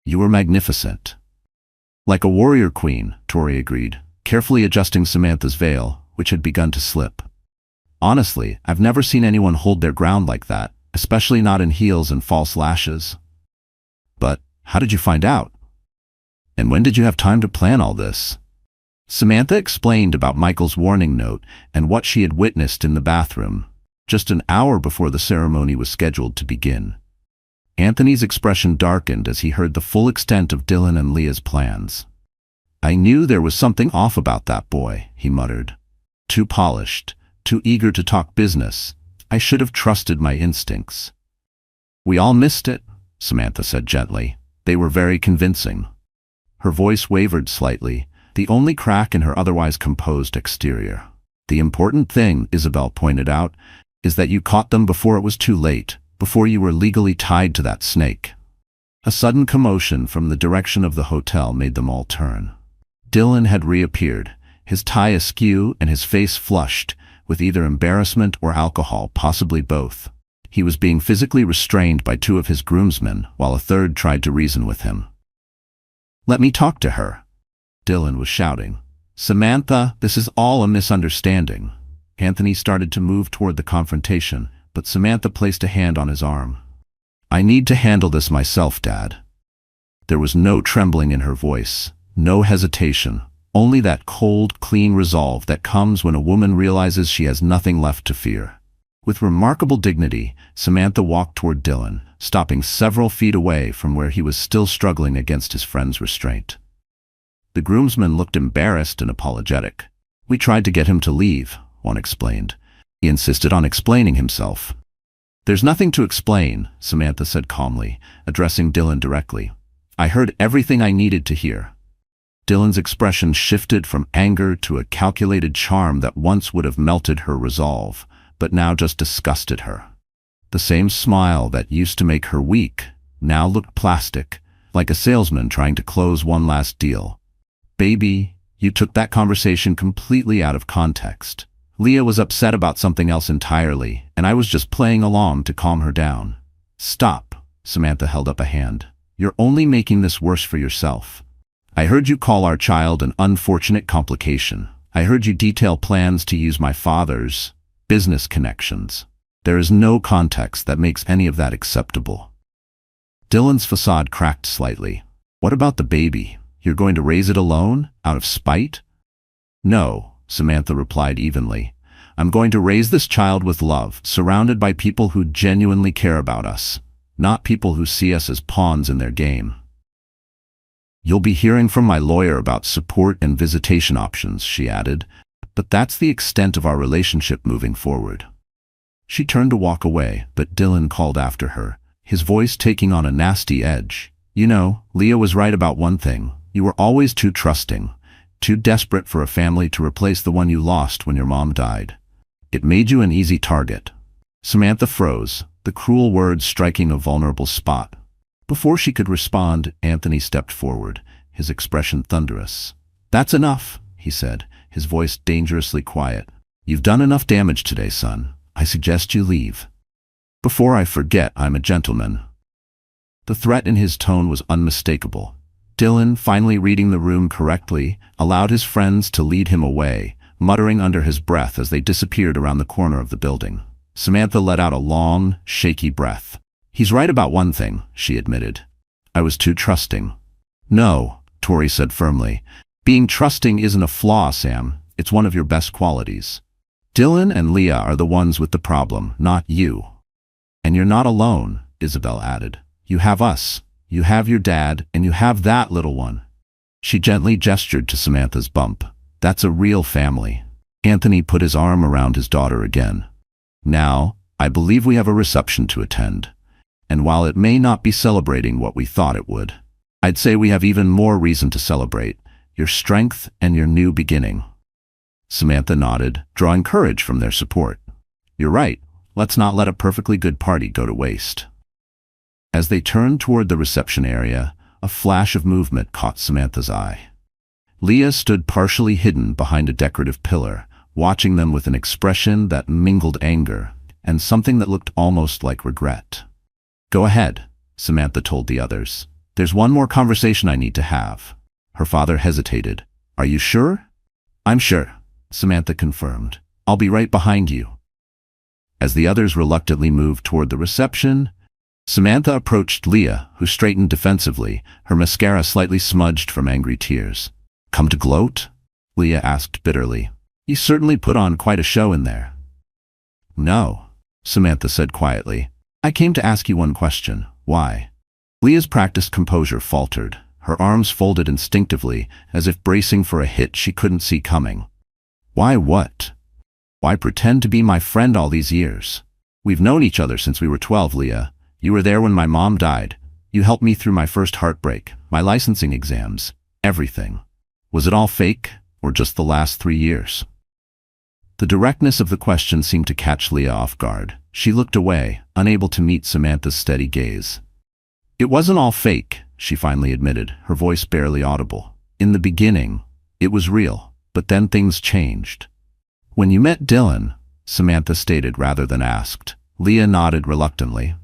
"You were magnificent." "Like a warrior queen," Tori agreed, carefully adjusting Samantha's veil, which had begun to slip. "Honestly, I've never seen anyone hold their ground like that, especially not in heels and false lashes." "But how did you find out? And when did you have time to plan all this?" Samantha explained about Michael's warning note and what she had witnessed in the bathroom, just an hour before the ceremony was scheduled to begin. Anthony's expression darkened as he heard the full extent of Dylan and Leah's plans. "I knew there was something off about that boy," he muttered. "Too polished, too eager to talk business. I should have trusted my instincts." "We all missed it," Samantha said gently. "They were very convincing." Her voice wavered slightly, the only crack in her otherwise composed exterior. "The important thing," Isabel pointed out, "is that you caught them before it was too late, before you were legally tied to that snake." A sudden commotion from the direction of the hotel made them all turn. Dylan had reappeared, his tie askew and his face flushed, with either embarrassment or alcohol, possibly both. He was being physically restrained by two of his groomsmen, while a third tried to reason with him. "Let me talk to her," Dylan was shouting. "Samantha, this is all a misunderstanding." Anthony started to move toward the confrontation, but Samantha placed a hand on his arm. "I need to handle this myself, Dad." There was no trembling in her voice, no hesitation, only that cold, clean resolve that comes when a woman realizes she has nothing left to fear. With remarkable dignity, Samantha walked toward Dylan, stopping several feet away from where he was still struggling against his friend's restraint. The groomsman looked embarrassed and apologetic. "We tried to get him to leave," one explained. "He insisted on explaining himself." "There's nothing to explain," Samantha said calmly, addressing Dylan directly. "I heard everything I needed to hear." Dylan's expression shifted from anger to a calculated charm that once would have melted her resolve, but now just disgusted her. The same smile that used to make her weak now looked plastic, like a salesman trying to close one last deal. "Baby, you took that conversation completely out of context. Leah was upset about something else entirely, and I was just playing along to calm her down." "Stop," Samantha held up a hand. "You're only making this worse for yourself. I heard you call our child an unfortunate complication. I heard you detail plans to use my father's business connections. There is no context that makes any of that acceptable." Dylan's facade cracked slightly. "What about the baby? You're going to raise it alone, out of spite?" "No," Samantha replied evenly. "I'm going to raise this child with love, surrounded by people who genuinely care about us, not people who see us as pawns in their game." "You'll be hearing from my lawyer about support and visitation options," she added, "but that's the extent of our relationship moving forward." She turned to walk away, but Dylan called after her, his voice taking on a nasty edge. "You know, Leah was right about one thing. You were always too trusting, too desperate for a family to replace the one you lost when your mom died." It made you an easy target. Samantha froze, the cruel words striking a vulnerable spot. Before she could respond, Anthony stepped forward, his expression thunderous. "That's enough," he said, his voice dangerously quiet. "You've done enough damage today, son. I suggest you leave. Before I forget, I'm a gentleman." The threat in his tone was unmistakable. Dylan, finally reading the room correctly, allowed his friends to lead him away, muttering under his breath as they disappeared around the corner of the building. Samantha let out a long, shaky breath. "He's right about one thing," she admitted. "I was too trusting." "No," Tori said firmly. "Being trusting isn't a flaw, Sam. It's one of your best qualities. Dylan and Leah are the ones with the problem, not you. And you're not alone," Isabel added. "You have us. You have your dad, and you have that little one." She gently gestured to Samantha's bump. "That's a real family." Anthony put his arm around his daughter again. "Now, I believe we have a reception to attend. And while it may not be celebrating what we thought it would, I'd say we have even more reason to celebrate your strength and your new beginning." Samantha nodded, drawing courage from their support. "You're right. Let's not let a perfectly good party go to waste." As they turned toward the reception area, a flash of movement caught Samantha's eye. Leah stood partially hidden behind a decorative pillar, watching them with an expression that mingled anger and something that looked almost like regret. "Go ahead," Samantha told the others. "There's one more conversation I need to have." Her father hesitated. "Are you sure?" "I'm sure," Samantha confirmed. "I'll be right behind you." As the others reluctantly moved toward the reception, Samantha approached Leah, who straightened defensively, her mascara slightly smudged from angry tears. "Come to gloat?" Leah asked bitterly. "You certainly put on quite a show in there." "No," Samantha said quietly. "I came to ask you one question. Why?" Leah's practiced composure faltered, her arms folded instinctively, as if bracing for a hit she couldn't see coming. "Why what? Why pretend to be my friend all these years? We've known each other since we were 12, Leah. You were there when my mom died. You helped me through my first heartbreak, my licensing exams, everything. Was it all fake, or just the last 3 years?" The directness of the question seemed to catch Leah off guard. She looked away, unable to meet Samantha's steady gaze. "It wasn't all fake," she finally admitted, her voice barely audible. "In the beginning, it was real, but then things changed." "When you met Dylan," Samantha stated rather than asked. Leah nodded reluctantly.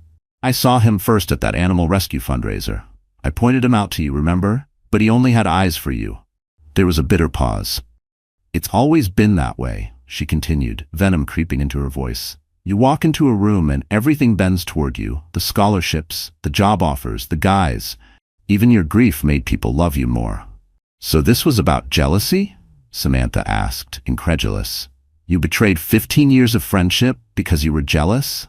"I saw him first at that animal rescue fundraiser. I pointed him out to you, remember? But he only had eyes for you." There was a bitter pause. "It's always been that way," she continued, venom creeping into her voice. "You walk into a room and everything bends toward you, the scholarships, the job offers, the guys. Even your grief made people love you more." "So this was about jealousy?" Samantha asked, incredulous. "You betrayed 15 years of friendship because you were jealous?"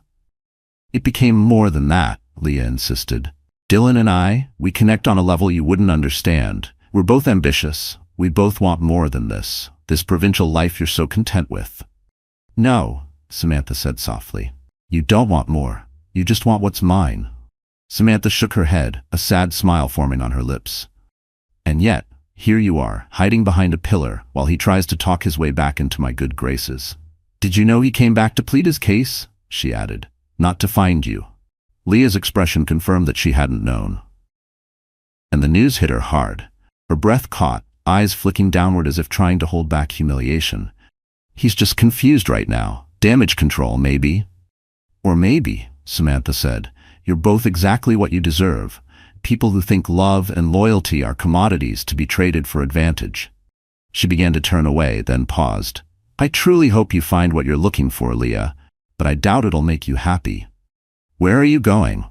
"It became more than that," Leah insisted. "Dylan and I, we connect on a level you wouldn't understand. We're both ambitious. We both want more than this provincial life you're so content with." "No," Samantha said softly. "You don't want more. You just want what's mine." Samantha shook her head, a sad smile forming on her lips. "And yet, here you are, hiding behind a pillar, while he tries to talk his way back into my good graces. Did you know he came back to plead his case?" she added. "Not to find you." Leah's expression confirmed that she hadn't known. And the news hit her hard. Her breath caught, eyes flicking downward as if trying to hold back humiliation. "He's just confused right now. Damage control, maybe." "Or maybe," Samantha said, "you're both exactly what you deserve. People who think love and loyalty are commodities to be traded for advantage." She began to turn away, then paused. "I truly hope you find what you're looking for, Leah, but I doubt it'll make you happy." "Where are you going?"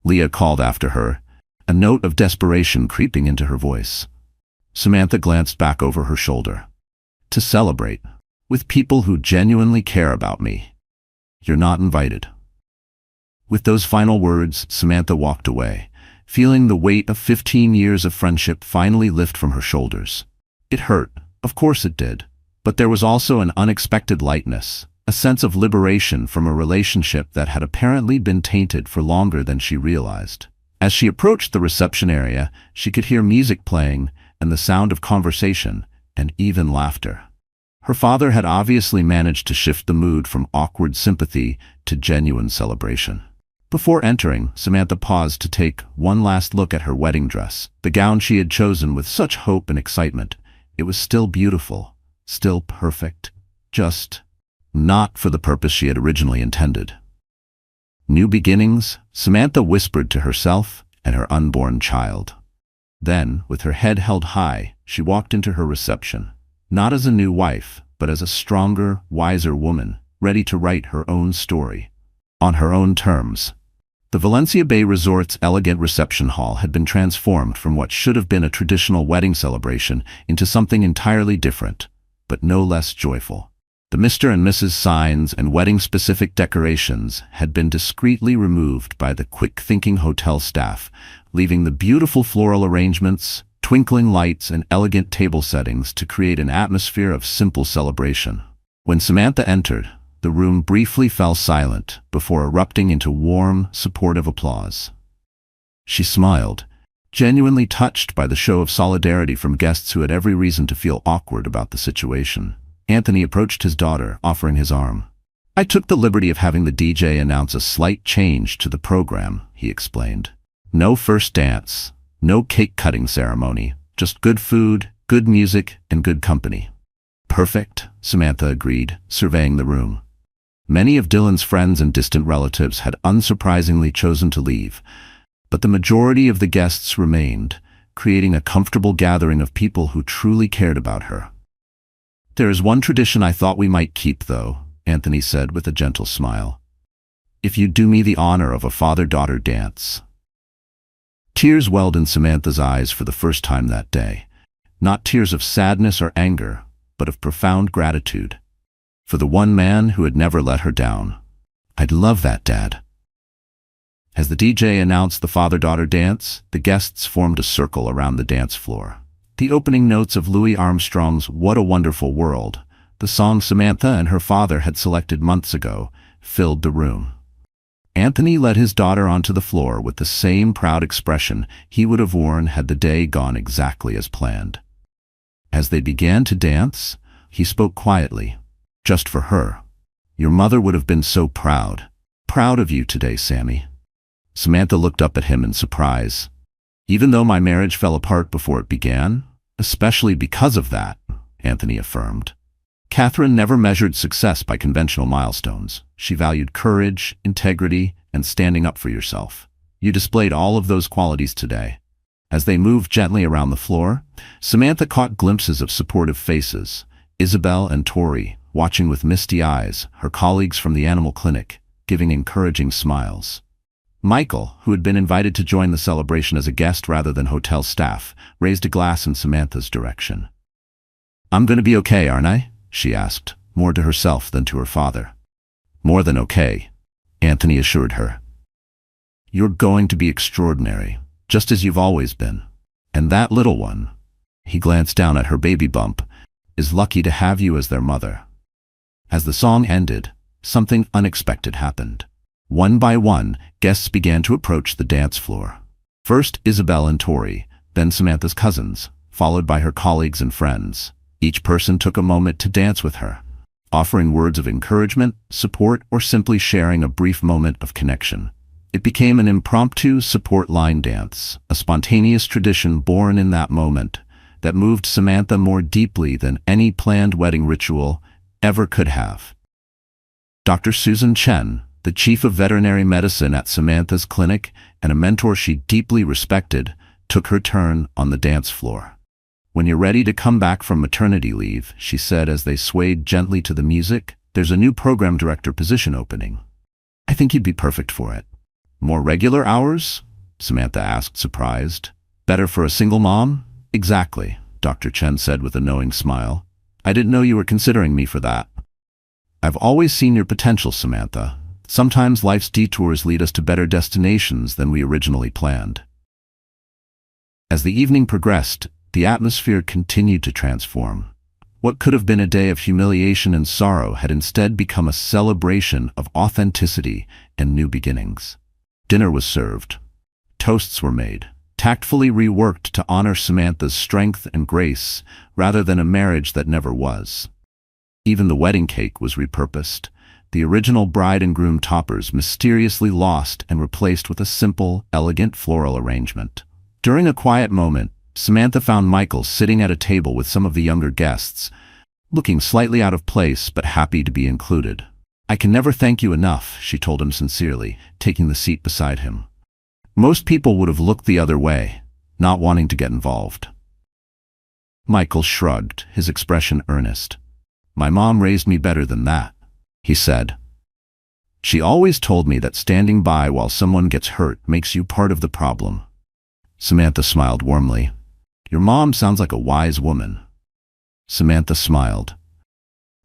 Leah called after her, a note of desperation creeping into her voice. Samantha glanced back over her shoulder. "To celebrate. With people who genuinely care about me. You're not invited." With those final words, Samantha walked away, feeling the weight of 15 years of friendship finally lift from her shoulders. It hurt, of course it did, but there was also an unexpected lightness, a sense of liberation from a relationship that had apparently been tainted for longer than she realized. As she approached the reception area, she could hear music playing and the sound of conversation and even laughter. Her father had obviously managed to shift the mood from awkward sympathy to genuine celebration. Before entering, Samantha paused to take one last look at her wedding dress, the gown she had chosen with such hope and excitement. It was still beautiful, still perfect, just not for the purpose she had originally intended. New beginnings, Samantha whispered to herself and her unborn child. Then, with her head held high, she walked into her reception, not as a new wife, but as a stronger, wiser woman, ready to write her own story, on her own terms. The Valencia Bay Resort's elegant reception hall had been transformed from what should have been a traditional wedding celebration into something entirely different, but no less joyful. The Mr. and Mrs. signs and wedding-specific decorations had been discreetly removed by the quick-thinking hotel staff, leaving the beautiful floral arrangements, twinkling lights, and elegant table settings to create an atmosphere of simple celebration. When Samantha entered, the room briefly fell silent before erupting into warm, supportive applause. She smiled, genuinely touched by the show of solidarity from guests who had every reason to feel awkward about the situation. Anthony approached his daughter, offering his arm. "I took the liberty of having the DJ announce a slight change to the program," he explained. "No first dance, no cake-cutting ceremony, just good food, good music, and good company." "Perfect," Samantha agreed, surveying the room. Many of Dylan's friends and distant relatives had unsurprisingly chosen to leave, but the majority of the guests remained, creating a comfortable gathering of people who truly cared about her. "There is one tradition I thought we might keep, though," Anthony said with a gentle smile. "If you do me the honor of a father-daughter dance." Tears welled in Samantha's eyes for the first time that day, not tears of sadness or anger, but of profound gratitude. For the one man who had never let her down. "I'd love that, Dad." As the DJ announced the father-daughter dance, the guests formed a circle around the dance floor. The opening notes of Louis Armstrong's "What a Wonderful World," the song Samantha and her father had selected months ago, filled the room. Anthony led his daughter onto the floor with the same proud expression he would have worn had the day gone exactly as planned. As they began to dance, he spoke quietly, just for her. "Your mother would have been so proud. Proud of you today, Sammy." Samantha looked up at him in surprise. "Even though my marriage fell apart before it began, especially because of that," Anthony affirmed. Catherine never measured success by conventional milestones. She valued courage, integrity, and standing up for yourself. You displayed all of those qualities today. As they moved gently around the floor, Samantha caught glimpses of supportive faces. Isabel and Tori, watching with misty eyes, her colleagues from the animal clinic, giving encouraging smiles. Michael, who had been invited to join the celebration as a guest rather than hotel staff, raised a glass in Samantha's direction. "I'm going to be okay, aren't I?" she asked, more to herself than to her father. "More than okay," Anthony assured her. "You're going to be extraordinary, just as you've always been. And that little one," he glanced down at her baby bump, "is lucky to have you as their mother." As the song ended, something unexpected happened. One by one, guests began to approach the dance floor. First Isabel and Tori, then Samantha's cousins, followed by her colleagues and friends. Each person took a moment to dance with her, offering words of encouragement, support, or simply sharing a brief moment of connection. It became an impromptu support line dance, a spontaneous tradition born in that moment that moved Samantha more deeply than any planned wedding ritual ever could have. Dr. Susan Chen, the chief of veterinary medicine at Samantha's clinic and a mentor she deeply respected, took her turn on the dance floor. "When you're ready to come back from maternity leave," she said as they swayed gently to the music, "there's a new program director position opening. I think you'd be perfect for it." "More regular hours?" Samantha asked, surprised. "Better for a single mom?" "Exactly," Dr. Chen said with a knowing smile. "I didn't know you were considering me for that." "I've always seen your potential, Samantha. Sometimes life's detours lead us to better destinations than we originally planned." As the evening progressed, the atmosphere continued to transform. What could have been a day of humiliation and sorrow had instead become a celebration of authenticity and new beginnings. Dinner was served. Toasts were made, tactfully reworked to honor Samantha's strength and grace rather than a marriage that never was. Even the wedding cake was repurposed. The original bride and groom toppers mysteriously lost and replaced with a simple, elegant floral arrangement. During a quiet moment, Samantha found Michael sitting at a table with some of the younger guests, looking slightly out of place but happy to be included. "I can never thank you enough," she told him sincerely, taking the seat beside him. Most people would have looked the other way, not wanting to get involved. Michael shrugged, his expression earnest. "My mom raised me better than that," he said. "She always told me that standing by while someone gets hurt makes you part of the problem." Samantha smiled warmly. "Your mom sounds like a wise woman." Samantha smiled.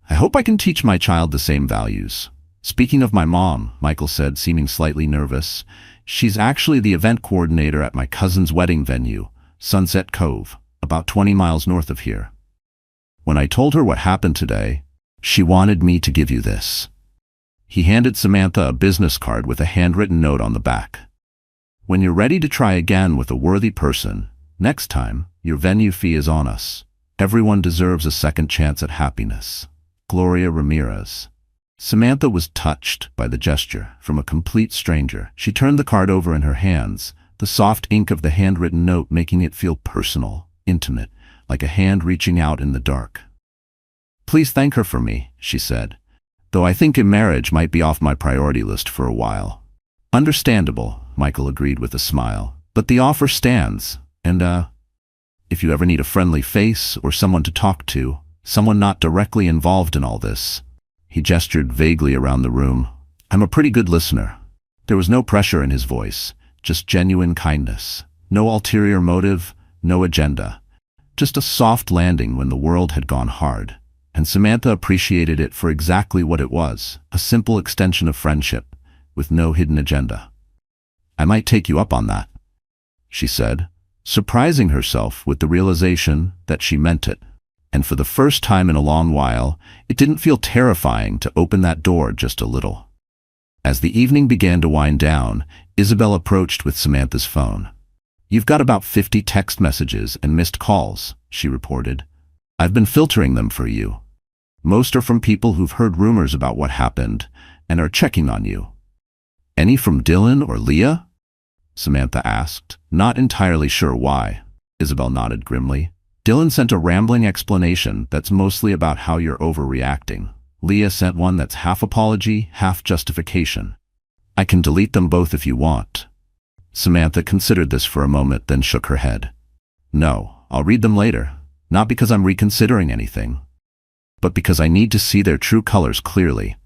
"I hope I can teach my child the same values." "Speaking of my mom," Michael said, seeming slightly nervous, "she's actually the event coordinator at my cousin's wedding venue, Sunset Cove, about 20 miles north of here. When I told her what happened today, she wanted me to give you this." He handed Samantha a business card with a handwritten note on the back. "When you're ready to try again with a worthy person, next time, your venue fee is on us. Everyone deserves a second chance at happiness. Gloria Ramirez." Samantha was touched by the gesture from a complete stranger. She turned the card over in her hands, the soft ink of the handwritten note making it feel personal, intimate, like a hand reaching out in the dark. "Please thank her for me," she said, "though I think a marriage might be off my priority list for a while." "Understandable," Michael agreed with a smile, "but the offer stands, and if you ever need a friendly face or someone to talk to, someone not directly involved in all this." He gestured vaguely around the room. "I'm a pretty good listener." There was no pressure in his voice, just genuine kindness. No ulterior motive, no agenda. Just a soft landing when the world had gone hard. And Samantha appreciated it for exactly what it was, a simple extension of friendship, with no hidden agenda. "I might take you up on that," she said, surprising herself with the realization that she meant it. And for the first time in a long while, it didn't feel terrifying to open that door just a little. As the evening began to wind down, Isabel approached with Samantha's phone. "You've got about 50 text messages and missed calls," she reported. "I've been filtering them for you. Most are from people who've heard rumors about what happened and are checking on you." "Any from Dylan or Leah?" Samantha asked, not entirely sure why. Isabel nodded grimly. "Dylan sent a rambling explanation that's mostly about how you're overreacting. Leah sent one that's half apology, half justification. I can delete them both if you want." Samantha considered this for a moment, then shook her head. "No, I'll read them later, not because I'm reconsidering anything, but because I need to see their true colors clearly,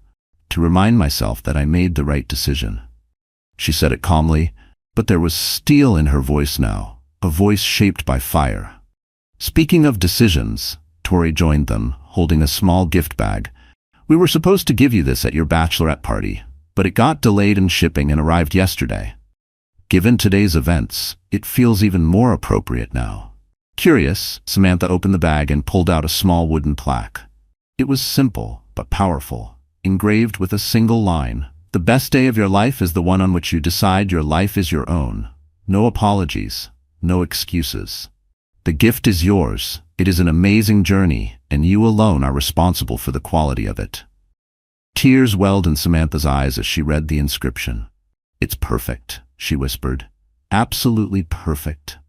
to remind myself that I made the right decision." She said it calmly, but there was steel in her voice now, a voice shaped by fire. "Speaking of decisions," Tori joined them, holding a small gift bag. "We were supposed to give you this at your bachelorette party, but it got delayed in shipping and arrived yesterday. Given today's events, it feels even more appropriate now." Curious, Samantha opened the bag and pulled out a small wooden plaque. It was simple, but powerful, engraved with a single line. "The best day of your life is the one on which you decide your life is your own. No apologies, no excuses. The gift is yours. It is an amazing journey, and you alone are responsible for the quality of it." Tears welled in Samantha's eyes as she read the inscription. "It's perfect," she whispered. "Absolutely perfect."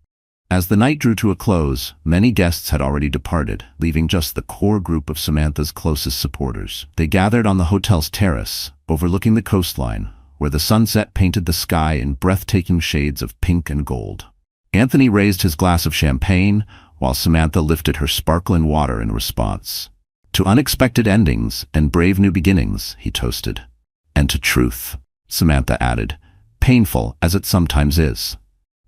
As the night drew to a close, many guests had already departed, leaving just the core group of Samantha's closest supporters. They gathered on the hotel's terrace, overlooking the coastline, where the sunset painted the sky in breathtaking shades of pink and gold. Anthony raised his glass of champagne, while Samantha lifted her sparkling water in response. "To unexpected endings and brave new beginnings," he toasted. "And to truth," Samantha added, "painful as it sometimes is."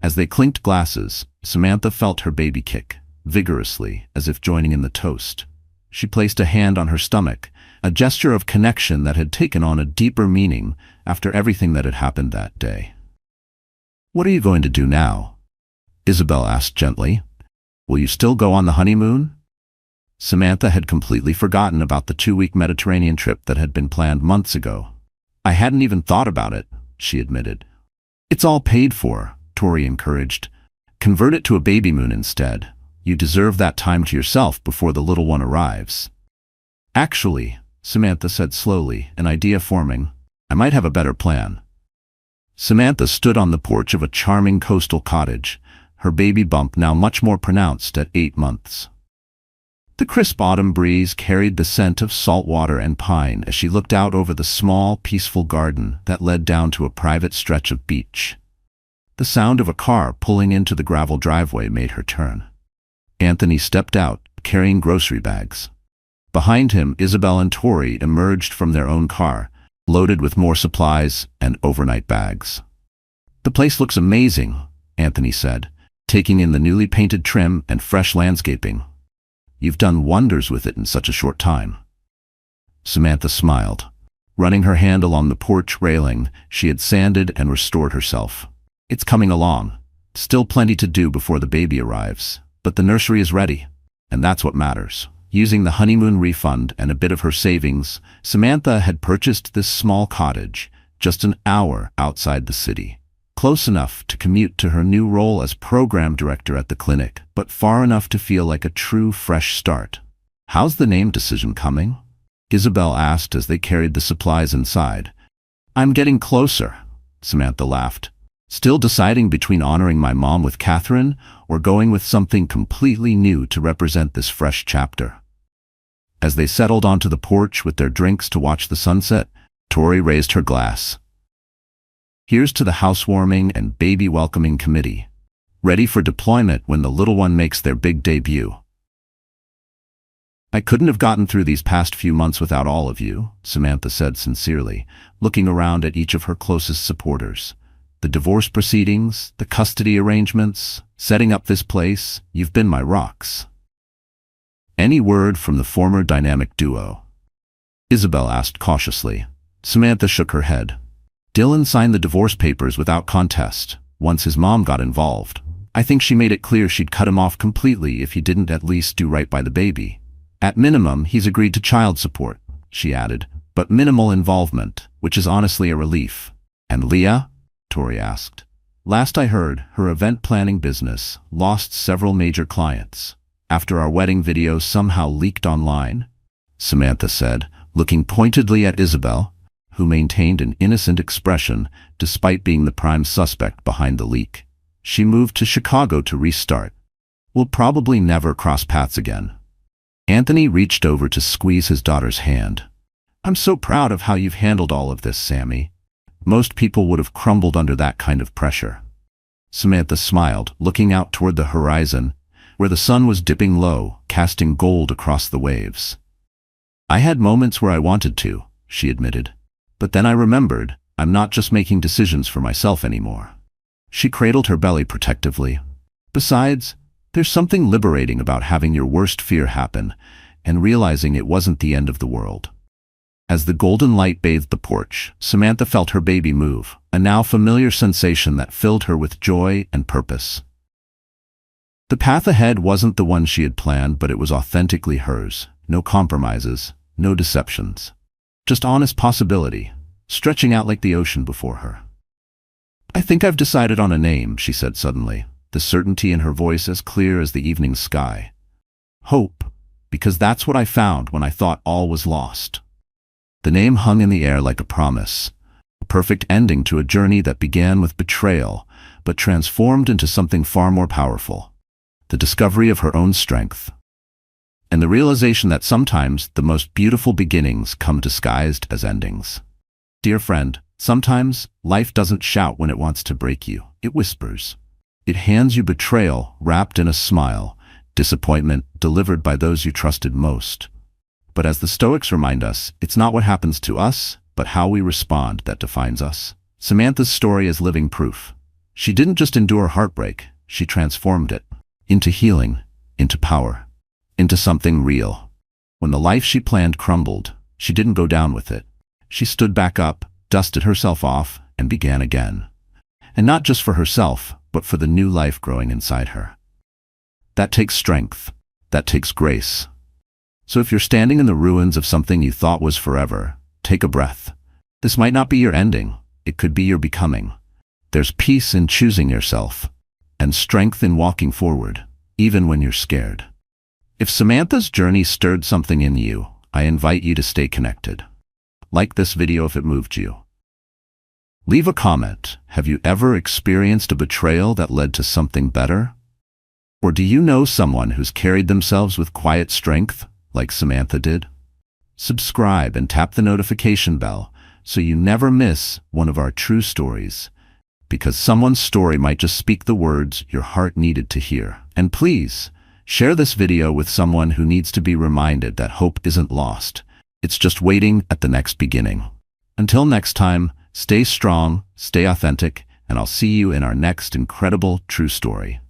As they clinked glasses, Samantha felt her baby kick, vigorously, as if joining in the toast. She placed a hand on her stomach, a gesture of connection that had taken on a deeper meaning after everything that had happened that day. "What are you going to do now?" Isabel asked gently. "Will you still go on the honeymoon?" Samantha had completely forgotten about the 2-week Mediterranean trip that had been planned months ago. "I hadn't even thought about it," she admitted. "It's all paid for," Tori encouraged. "Convert it to a baby moon instead. You deserve that time to yourself before the little one arrives." Actually, Samantha said slowly, an idea forming. I might have a better plan. Samantha stood on the porch of a charming coastal cottage, her baby bump now much more pronounced at 8 months. The crisp autumn breeze carried the scent of salt water and pine as she looked out over the small, peaceful garden that led down to a private stretch of beach. The sound of a car pulling into the gravel driveway made her turn. Anthony stepped out, carrying grocery bags. Behind him, Isabel and Tori emerged from their own car, loaded with more supplies and overnight bags. The place looks amazing, Anthony said, taking in the newly painted trim and fresh landscaping. You've done wonders with it in such a short time. Samantha smiled. Running her hand along the porch railing, she had sanded and restored herself. It's coming along. Still plenty to do before the baby arrives, but the nursery is ready, and that's what matters. Using the honeymoon refund and a bit of her savings, Samantha had purchased this small cottage, just an hour outside the city. Close enough to commute to her new role as program director at the clinic, but far enough to feel like a true fresh start. How's the name decision coming? Isabel asked as they carried the supplies inside. I'm getting closer, Samantha laughed. Still deciding between honoring my mom with Catherine or going with something completely new to represent this fresh chapter. As they settled onto the porch with their drinks to watch the sunset, Tori raised her glass. Here's to the housewarming and baby welcoming committee, ready for deployment when the little one makes their big debut. I couldn't have gotten through these past few months without all of you, Samantha said sincerely, looking around at each of her closest supporters. The divorce proceedings, the custody arrangements, setting up this place, you've been my rocks. Any word from the former dynamic duo? Isabel asked cautiously. Samantha shook her head. Dylan signed the divorce papers without contest, once his mom got involved. I think she made it clear she'd cut him off completely if he didn't at least do right by the baby. At minimum, he's agreed to child support, she added, but minimal involvement, which is honestly a relief. And Leah? Tori asked. Last I heard, her event planning business lost several major clients after our wedding videos somehow leaked online, Samantha said, looking pointedly at Isabel, who maintained an innocent expression despite being the prime suspect behind the leak. She moved to Chicago to restart. We'll probably never cross paths again. Anthony reached over to squeeze his daughter's hand. I'm so proud of how you've handled all of this, Sammy. Most people would have crumbled under that kind of pressure. Samantha smiled, looking out toward the horizon, where the sun was dipping low, casting gold across the waves. I had moments where I wanted to, she admitted. But then I remembered, I'm not just making decisions for myself anymore. She cradled her belly protectively. Besides, there's something liberating about having your worst fear happen and realizing it wasn't the end of the world. As the golden light bathed the porch, Samantha felt her baby move, a now familiar sensation that filled her with joy and purpose. The path ahead wasn't the one she had planned, but it was authentically hers. No compromises, no deceptions. Just honest possibility, stretching out like the ocean before her. I think I've decided on a name, she said suddenly, the certainty in her voice as clear as the evening sky. Hope, because that's what I found when I thought all was lost. The name hung in the air like a promise, a perfect ending to a journey that began with betrayal, but transformed into something far more powerful. The discovery of her own strength. And the realization that sometimes the most beautiful beginnings come disguised as endings. Dear friend, sometimes life doesn't shout when it wants to break you. It whispers. It hands you betrayal wrapped in a smile, disappointment delivered by those you trusted most. But as the Stoics remind us, it's not what happens to us, but how we respond that defines us. Samantha's story is living proof. She didn't just endure heartbreak, she transformed it into healing, into power, into something real. When the life she planned crumbled, she didn't go down with it. She stood back up, dusted herself off, and began again. And not just for herself, but for the new life growing inside her. That takes strength. That takes grace. So if you're standing in the ruins of something you thought was forever, take a breath. This might not be your ending. It could be your becoming. There's peace in choosing yourself, and strength in walking forward, even when you're scared. If Samantha's journey stirred something in you, I invite you to stay connected. Like this video if it moved you. Leave a comment. Have you ever experienced a betrayal that led to something better? Or do you know someone who's carried themselves with quiet strength, like Samantha did? Subscribe and tap the notification bell so you never miss one of our true stories, because someone's story might just speak the words your heart needed to hear. And please, share this video with someone who needs to be reminded that hope isn't lost. It's just waiting at the next beginning. Until next time, stay strong, stay authentic, and I'll see you in our next incredible true story.